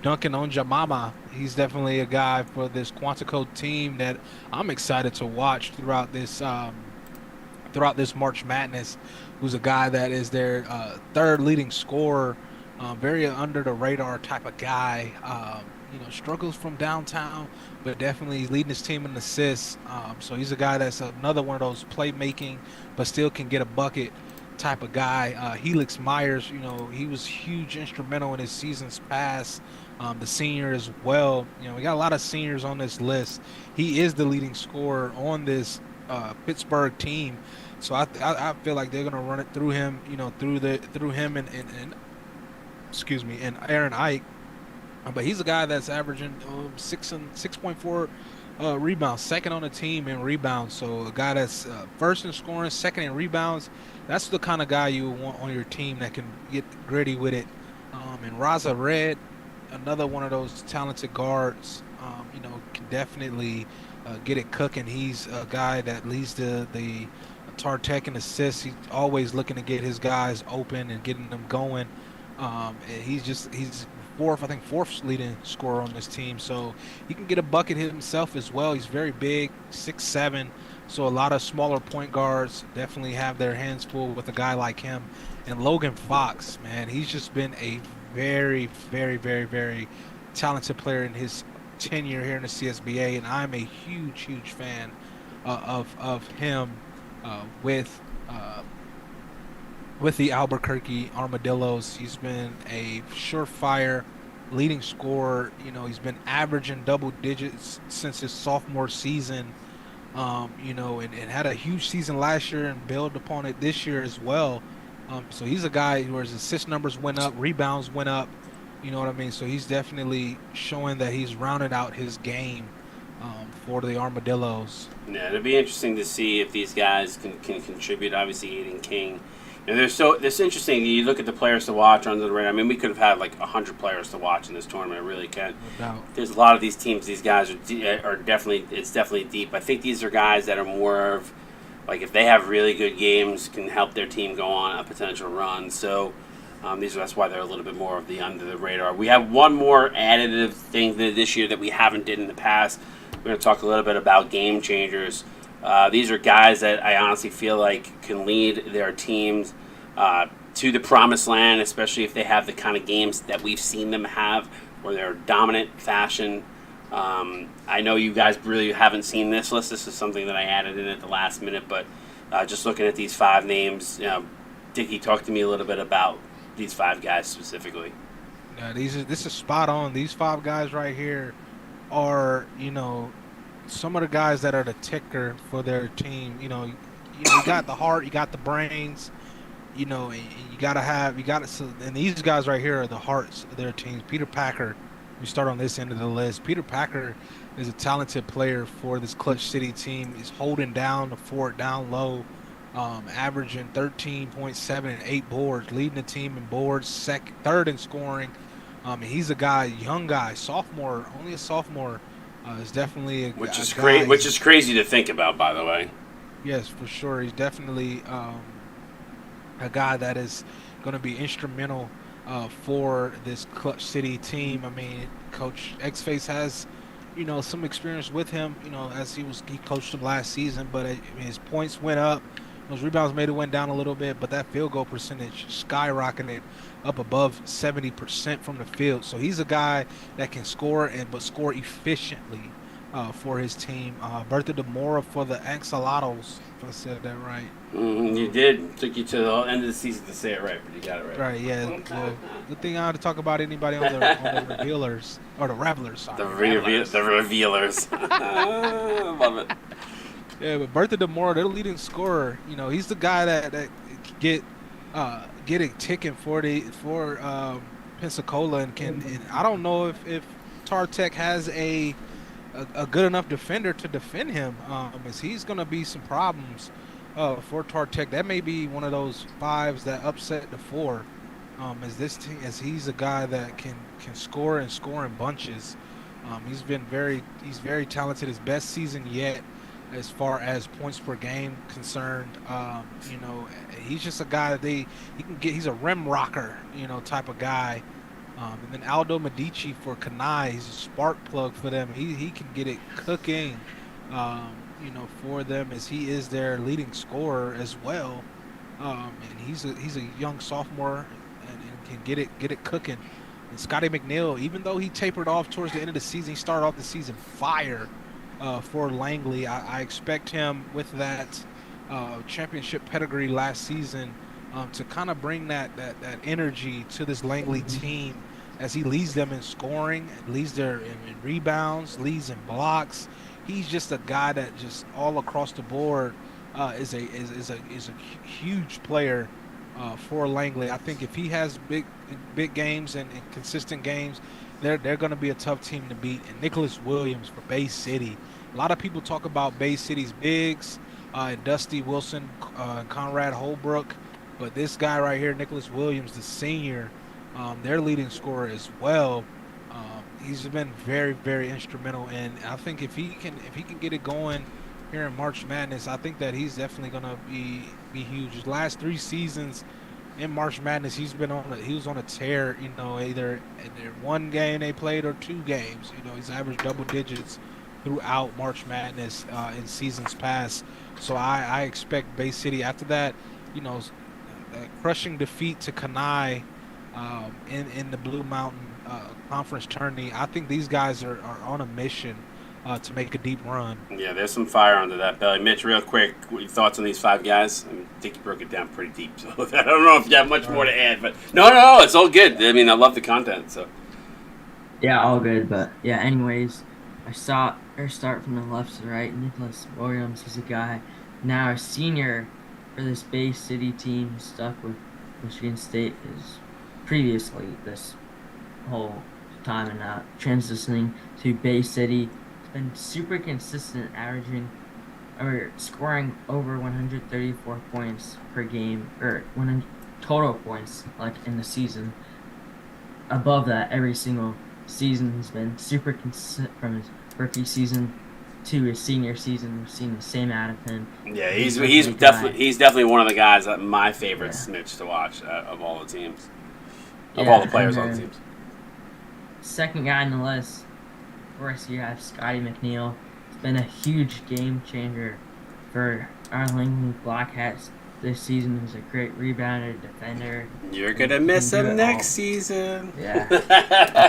Duncan Onjamama, he's definitely a guy for this Quantico team that I'm excited to watch throughout this March Madness, who's a guy that is their third leading scorer. Very under the radar type of guy. You know, struggles from downtown, but definitely he's leading his team in assists. So he's a guy that's another one of those playmaking, but still can get a bucket type of guy. Helix Myers, you know, he was huge instrumental in his seasons past. The senior as well. You know, we got a lot of seniors on this list. He is the leading scorer on this Pittsburgh team. So I feel like they're gonna run it through him. You know, through him and Aaron Ike, but he's a guy that's averaging 6.4 rebounds, second on the team in rebounds. So a guy that's first in scoring, second in rebounds. That's the kind of guy you want on your team that can get gritty with it. And Raza Red, another one of those talented guards, you know, can definitely get it cooking. He's a guy that leads the Tartech in assists. He's always looking to get his guys open and getting them going. And he's fourth leading scorer on this team, so he can get a bucket himself as well. He's very big, 6'7", so a lot of smaller point guards definitely have their hands full with a guy like him. And Logan Fox, man, he's just been a very, very, very, very talented player in his tenure here in the CSBA, and I'm a huge fan of him with the Albuquerque Armadillos. He's been a surefire leading scorer. You know, he's been averaging double digits since his sophomore season, you know, and had a huge season last year and built upon it this year as well. So he's a guy where his assist numbers went up, rebounds went up, you know what I mean? So he's definitely showing that he's rounded out his game for the Armadillos. Yeah, it'll be interesting to see if these guys can contribute. Obviously, Aiden King. And it's interesting. You look at the players to watch under the radar. I mean, we could have had like 100 players to watch in this tournament. It really can. No doubt. There's a lot of these teams. These guys are definitely. It's definitely deep. I think these are guys that are more of like if they have really good games, can help their team go on a potential run. So that's why they're a little bit more of the under the radar. We have one more additive thing this year that we haven't did in the past. We're going to talk a little bit about game changers. These are guys that I honestly feel like can lead their teams to the promised land, especially if they have the kind of games that we've seen them have, where they're dominant fashion. I know you guys really haven't seen this list. This is something that I added in at the last minute, but just looking at these 5 names, Dickie, talk to me a little bit about these 5 guys specifically. This is spot on. These 5 guys right here are, you know, some of the guys that are the ticker for their team. You got the heart, you got the brains, you know, and and these guys right here are the hearts of their teams. Peter Packer, we start on this end of the list. Peter Packer is a talented player for this Clutch City team. He's holding down the fort down low. averaging 13.7 and 8 boards, leading the team in boards, third in scoring. He's a guy, young guy, sophomore, only a sophomore. Is definitely a Which is guy. great. Which is crazy to think about, by the way. Yes, for sure. He's definitely a guy that is going to be instrumental for this Clutch City team. I mean, Coach X-Face has, some experience with him. As he coached him last season, but his points went up. Those rebounds maybe went down a little bit, but that field goal percentage skyrocketed up above 70% from the field. So he's a guy that can score but score efficiently for his team. Bertha DeMora for the Axolotos, if I said that right. You did. Took you to the end of the season to say it right, but you got it right. Right, yeah. Good thing I had to talk about anybody on the Revealers, or the Revelers, sorry. The Revealers. Love it. Yeah, but Bertha DeMora, their leading scorer, he's the guy that get it ticking for Pensacola and I don't know if Tar Tech has a good enough defender to defend him, as he's going to be some problems for Tar Tech. That may be one of those fives that upset the four, as he's a guy that can score and score in bunches. He's very talented. His best season yet as far as points per game concerned. He's just a guy that he can get. He's a rim rocker, type of guy. And then Aldo Medici for Kenai, he's a spark plug for them. He can get it cooking, for them, as he is their leading scorer as well. And he's a young sophomore and can get it cooking. And Scotty McNeil, even though he tapered off towards the end of the season, he started off the season fire for Langley. I expect him with that championship pedigree last season to kind of bring that energy to this Langley team, as he leads them in scoring, leads them in rebounds, leads in blocks. He's just a guy that just all across the board is a huge player for Langley. I think if he has big games and consistent games, they're going to be a tough team to beat. And Nicholas Williams for Bay City. A lot of people talk about Bay City's bigs, Dusty Wilson, Conrad Holbrook, but this guy right here, Nicholas Williams, the senior, their leading scorer as well. He's been very, very instrumental, and I think if he can get it going here in March Madness, I think that he's definitely going to be huge. His last 3 seasons in March Madness, he was on a tear. Either in one game they played or 2 games. He's averaged double digits throughout March Madness in seasons past. So I expect Bay City after that, a crushing defeat to Kenai in the Blue Mountain Conference tourney. I think these guys are on a mission to make a deep run. Yeah, there's some fire under that belly. Mitch, real quick, what your thoughts on these 5 guys? I think you broke it down pretty deep, so I don't know if you have much more to add. But no, it's all good. I mean, I love the content. So Yeah, all good. But yeah, anyways, I start from the left to the right. Nicholas Williams is a guy now a senior for this Bay City team, stuck with Michigan State is previously this whole time, and now transitioning to Bay City. It's been super consistent, averaging or scoring over 134 points per game, or 100 total points like in the season. Above that every single season. He's been super consistent from his rookie season to his senior season. We've seen the same out of him. Yeah, he's definitely one of the guys that my favorite Mitch to watch of all the teams, of all the players on the teams. Second guy on the list, of course, you have Scotty McNeil. It's been a huge game changer for our Langley Black Hats this season. He's a great rebounder, defender. You're gonna miss him next season. Yeah,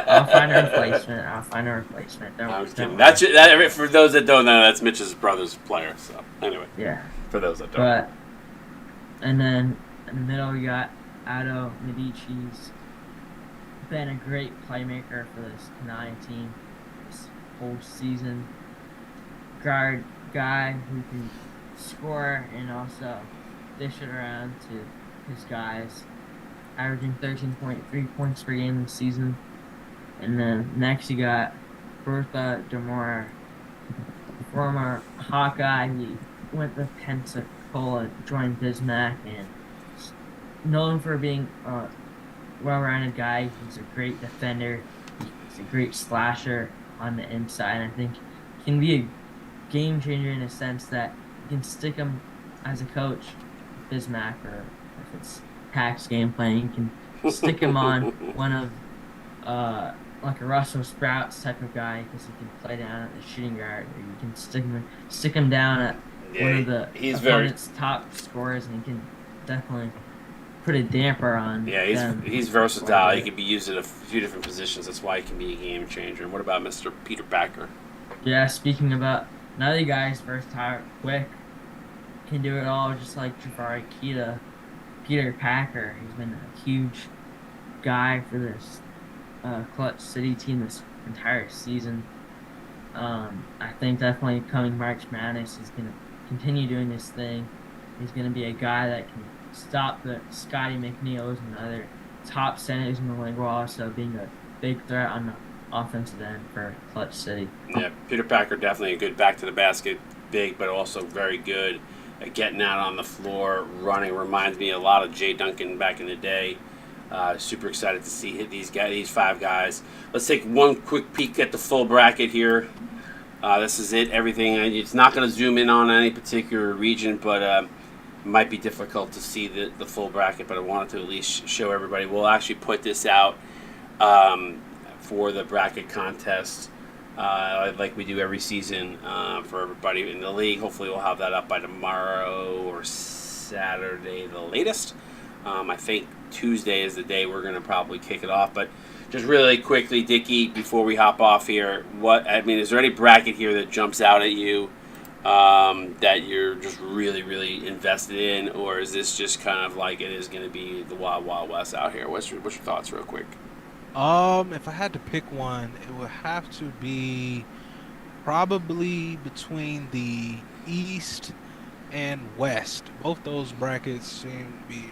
I'll find a replacement. I was kidding. That for those that don't know, that's Mitch's brother's player. So anyway, yeah. For those that don't. And then in the middle we got Aldo Medici's been a great playmaker for this Kenai team this whole season. Guard guy who can score and also dish it around to his guys, averaging 13.3 points per game this season. And then next you got Bertha DeMora, former Hawkeye. He went to Pensacola joined Bismack, and known for being a well-rounded guy. He's a great defender. He's a great slasher on the inside. I think can be a game changer in a sense that you can stick him as a coach, Bismack, or if it's Pack's game plan, you can stick him on one of like a Russell Sprouts type of guy because he can play down at the shooting guard, or you can stick him down at one of the opponent's top scorers, and he can definitely put a damper on. Yeah, he's versatile. He can be used at a few different positions. That's why he can be a game changer. And what about Mr. Peter Packer? Yeah, speaking about another guy's versatile, quick, can do it all, just like Jabari Keita. Peter Packer, he's been a huge guy for this Clutch City team this entire season. I think definitely coming March Madness, he's going to continue doing this thing. He's going to be a guy that can stop the Scotty McNeils and other top centers in the league, while also being a big threat on the offensive end for Clutch City. Yeah, Peter Packer definitely a good back to the basket big, but also very good at getting out on the floor, running. Reminds me a lot of Jay Duncan back in the day. Super excited to see these five guys. Let's take one quick peek at the full bracket here. This is it. Everything. It's not going to zoom in on any particular region, but it might be difficult to see the full bracket. But I wanted to at least show everybody. We'll actually put this out for the bracket contest, like we do every season for everybody in the league. Hopefully, we'll have that up by tomorrow or Saturday, the latest. I think Tuesday is the day we're going to probably kick it off. But just really quickly, Dickie, before we hop off here, is there any bracket here that jumps out at you that you're just really, really invested in, or is this just kind of like it is going to be the Wild Wild West out here? What's your thoughts, real quick? If I had to pick one, it would have to be probably between the East and West. Both those brackets seem to be,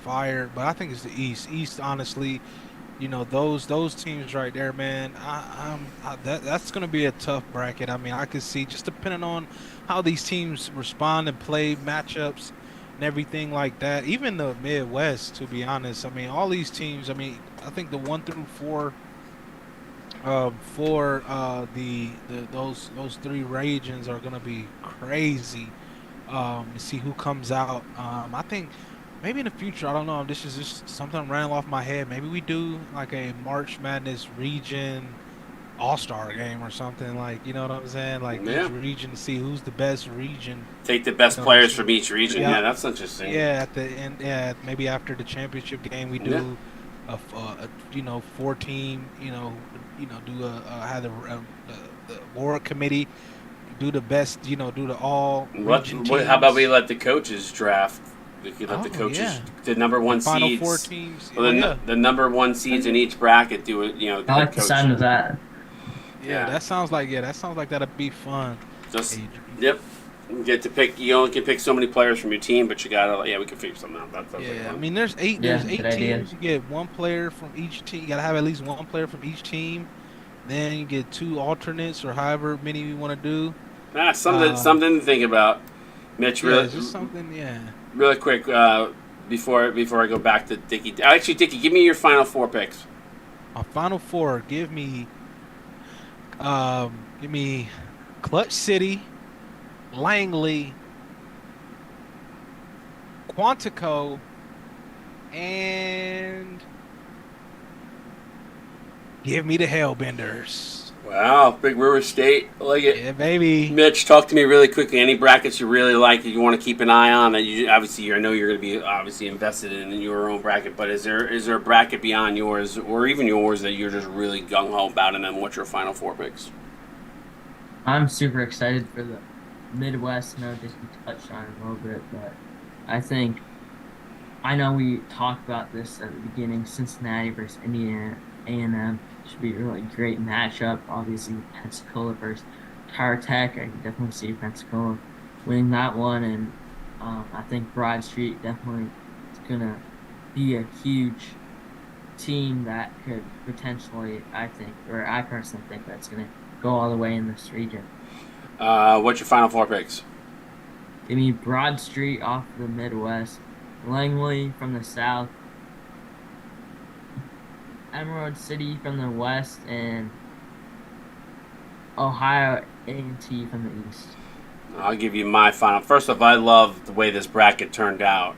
fire. But I think it's the East. East, honestly, those teams right there, man. That's going to be a tough bracket. I mean, I could see, just depending on how these teams respond and play matchups and everything like that. Even the Midwest, to be honest. I mean, all these teams. I mean, I think the 1 through 4 for those three regions are going to be crazy. To see who comes out. I think maybe in the future, I don't know, this is just something ran off my head. Maybe we do like a March Madness region all-star game or something, like, you know what I'm saying? Like each region, to see who's the best region. Take the best players from each region. Yeah, that's interesting. Yeah, at the end, maybe after the championship game, we do a 4-team, do have the award committee. Do the best, do the all. How about we let the coaches draft? We could let the coaches, the number one final seeds. 4 teams. Well, the number one seeds in each bracket do it. I like the sound of that. Yeah, that sounds like that'd be fun. Yep. You get to pick. You only can pick so many players from your team, but you gotta. Yeah, we can figure something out. That sounds like fun. I mean, there's 8 teams. You get 1 player from each team. You gotta have at least 1 player from each team. Then you get 2 alternates, or however many you want to do. Something to think about, Mitch. Just something. Really quick, before I go back to Dickie. Actually, Dickie, give me your final 4 picks. My final 4. Give me Clutch City, Langley, Quantico, and give me the Hellbenders. Wow, Big River State. I like it. Yeah, baby. Mitch, talk to me really quickly. Any brackets you really like that you want to keep an eye on? That I know you're going to be obviously invested in your own bracket, but is there a bracket beyond yours, or even yours, that you're just really gung-ho about, and then what's your final 4 picks? I'm super excited for the Midwest. I know Dickie touched on it a little bit, but I know we talked about this at the beginning. Cincinnati versus Indiana A&M should be a really great matchup. Obviously, Pensacola versus Tower Tech. I can definitely see Pensacola winning that one, and I think Broad Street definitely is going to be a huge team that could potentially, I personally think that's going to go all the way in this region. What's your final 4 picks? Give me Broad Street off the Midwest, Langley from the South, Emerald City from the West, and Ohio A&T from the East. I'll give you my final. First off, I love the way this bracket turned out.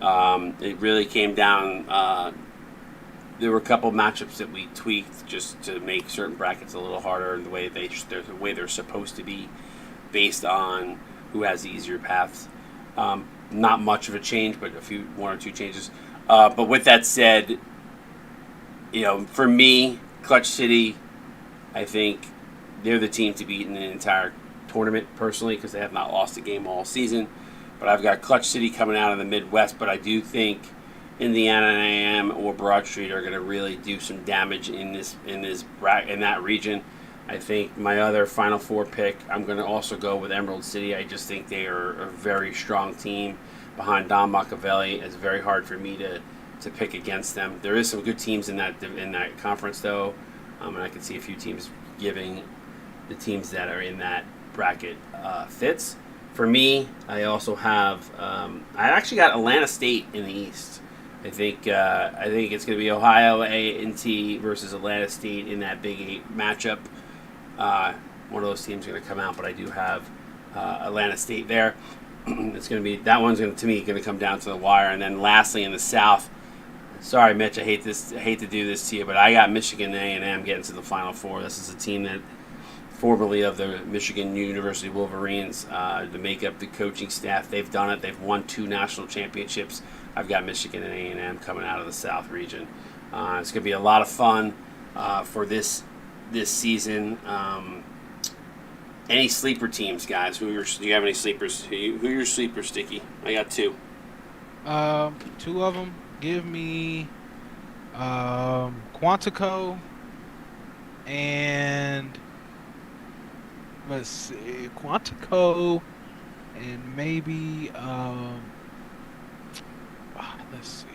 It really came down. There were a couple matchups that we tweaked just to make certain brackets a little harder, the way they're supposed to be, based on who has the easier paths. Not much of a change, but one or two changes. But with that said, for me, Clutch City, I think they're the team to beat in the entire tournament personally, because they have not lost a game all season. But I've got Clutch City coming out of the Midwest, but I do think Indiana and AM or Broad Street are going to really do some damage in that region. I think my other Final Four pick, I'm going to also go with Emerald City. I just think they are a very strong team behind Don Machiavelli. It's very hard for me to pick against them. There is some good teams in that conference, though, and I can see a few teams giving the teams that are in that bracket fits. For me, I also have I actually got Atlanta State in the East. I think it's going to be Ohio A&T versus Atlanta State in that Big 8 matchup. One of those teams is going to come out, but I do have Atlanta State there. It's going to be that one's going to come down to the wire. And then lastly in the South, sorry Mitch, I hate to do this to you, but I got Michigan A&M getting to the Final Four. This is a team that formerly of the Michigan University Wolverines to make up the coaching staff. They've done it. They've won 2 national championships. I've got Michigan and A&M coming out of the South region. It's going to be a lot of fun for this season. Any sleeper teams, guys? Do you have any sleepers? Who are your sleepers, Sticky? I got 2. 2 of them. Give me Quantico and let's see, Quantico and maybe let's see.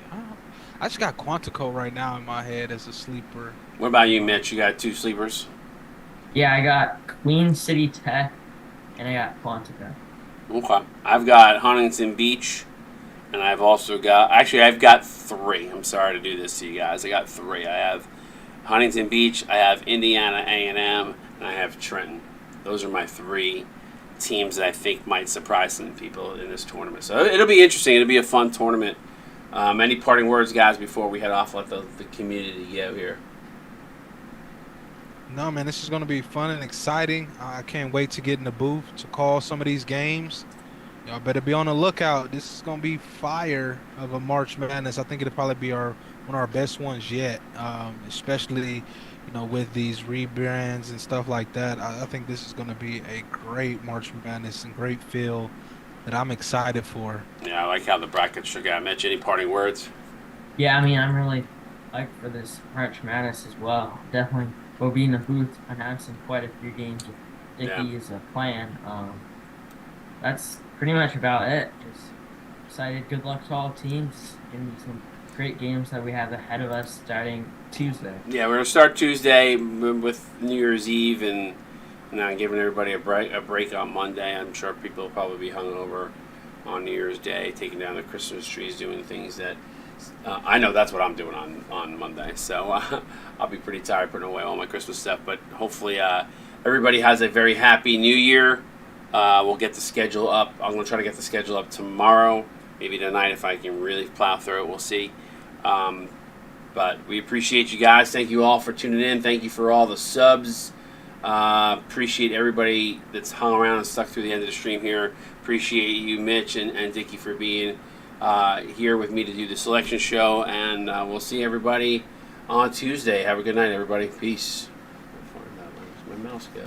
I just got Quantico right now in my head as a sleeper. What about you, Mitch? You got 2 sleepers? Yeah, I got Queen City Tech, and I got Quantico. Okay. I've got Huntington Beach, and I've got 3. I'm sorry to do this to you guys. I got 3. I have Huntington Beach, I have Indiana A&M, and I have Trenton. Those are my 3 teams that I think might surprise some people in this tournament. So it'll be interesting. It'll be a fun tournament. Any parting words, guys, before we head off? Let the community go here. No, man, this is going to be fun and exciting. I can't wait to get in the booth to call some of these games. Y'all better be on the lookout. This is going to be fire of a March Madness. I think it'll probably be one of our best ones yet, especially with these rebrands and stuff like that. I think this is going to be a great March Madness and great feel that I'm excited for. Yeah, I like how the brackets shook out. Mitch, any parting words? Yeah, I mean, I'm really hyped for this March Madness as well. Definitely will be in the booth announcing quite a few games if Dickie is a plan. That's pretty much about it. Just excited. Good luck to all teams. Gonna be some great games that we have ahead of us starting Tuesday. Yeah, we're going to start Tuesday with New Year's Eve and giving everybody a break on Monday. I'm sure people will probably be hungover on New Year's Day, taking down the Christmas trees, doing things that I know that's what I'm doing on Monday. So I'll be pretty tired putting away all my Christmas stuff. But hopefully everybody has a very happy New Year. We'll get the schedule up. I'm going to try to get the schedule up tomorrow, maybe tonight if I can really plow through it. We'll see. But we appreciate you guys. Thank you all for tuning in. Thank you for all the subs. Appreciate everybody that's hung around and stuck through the end of the stream here. Appreciate you, Mitch and Dickie, for being here with me to do the selection show. And we'll see everybody on Tuesday. Have a good night, everybody. Peace. Where's my mouse go?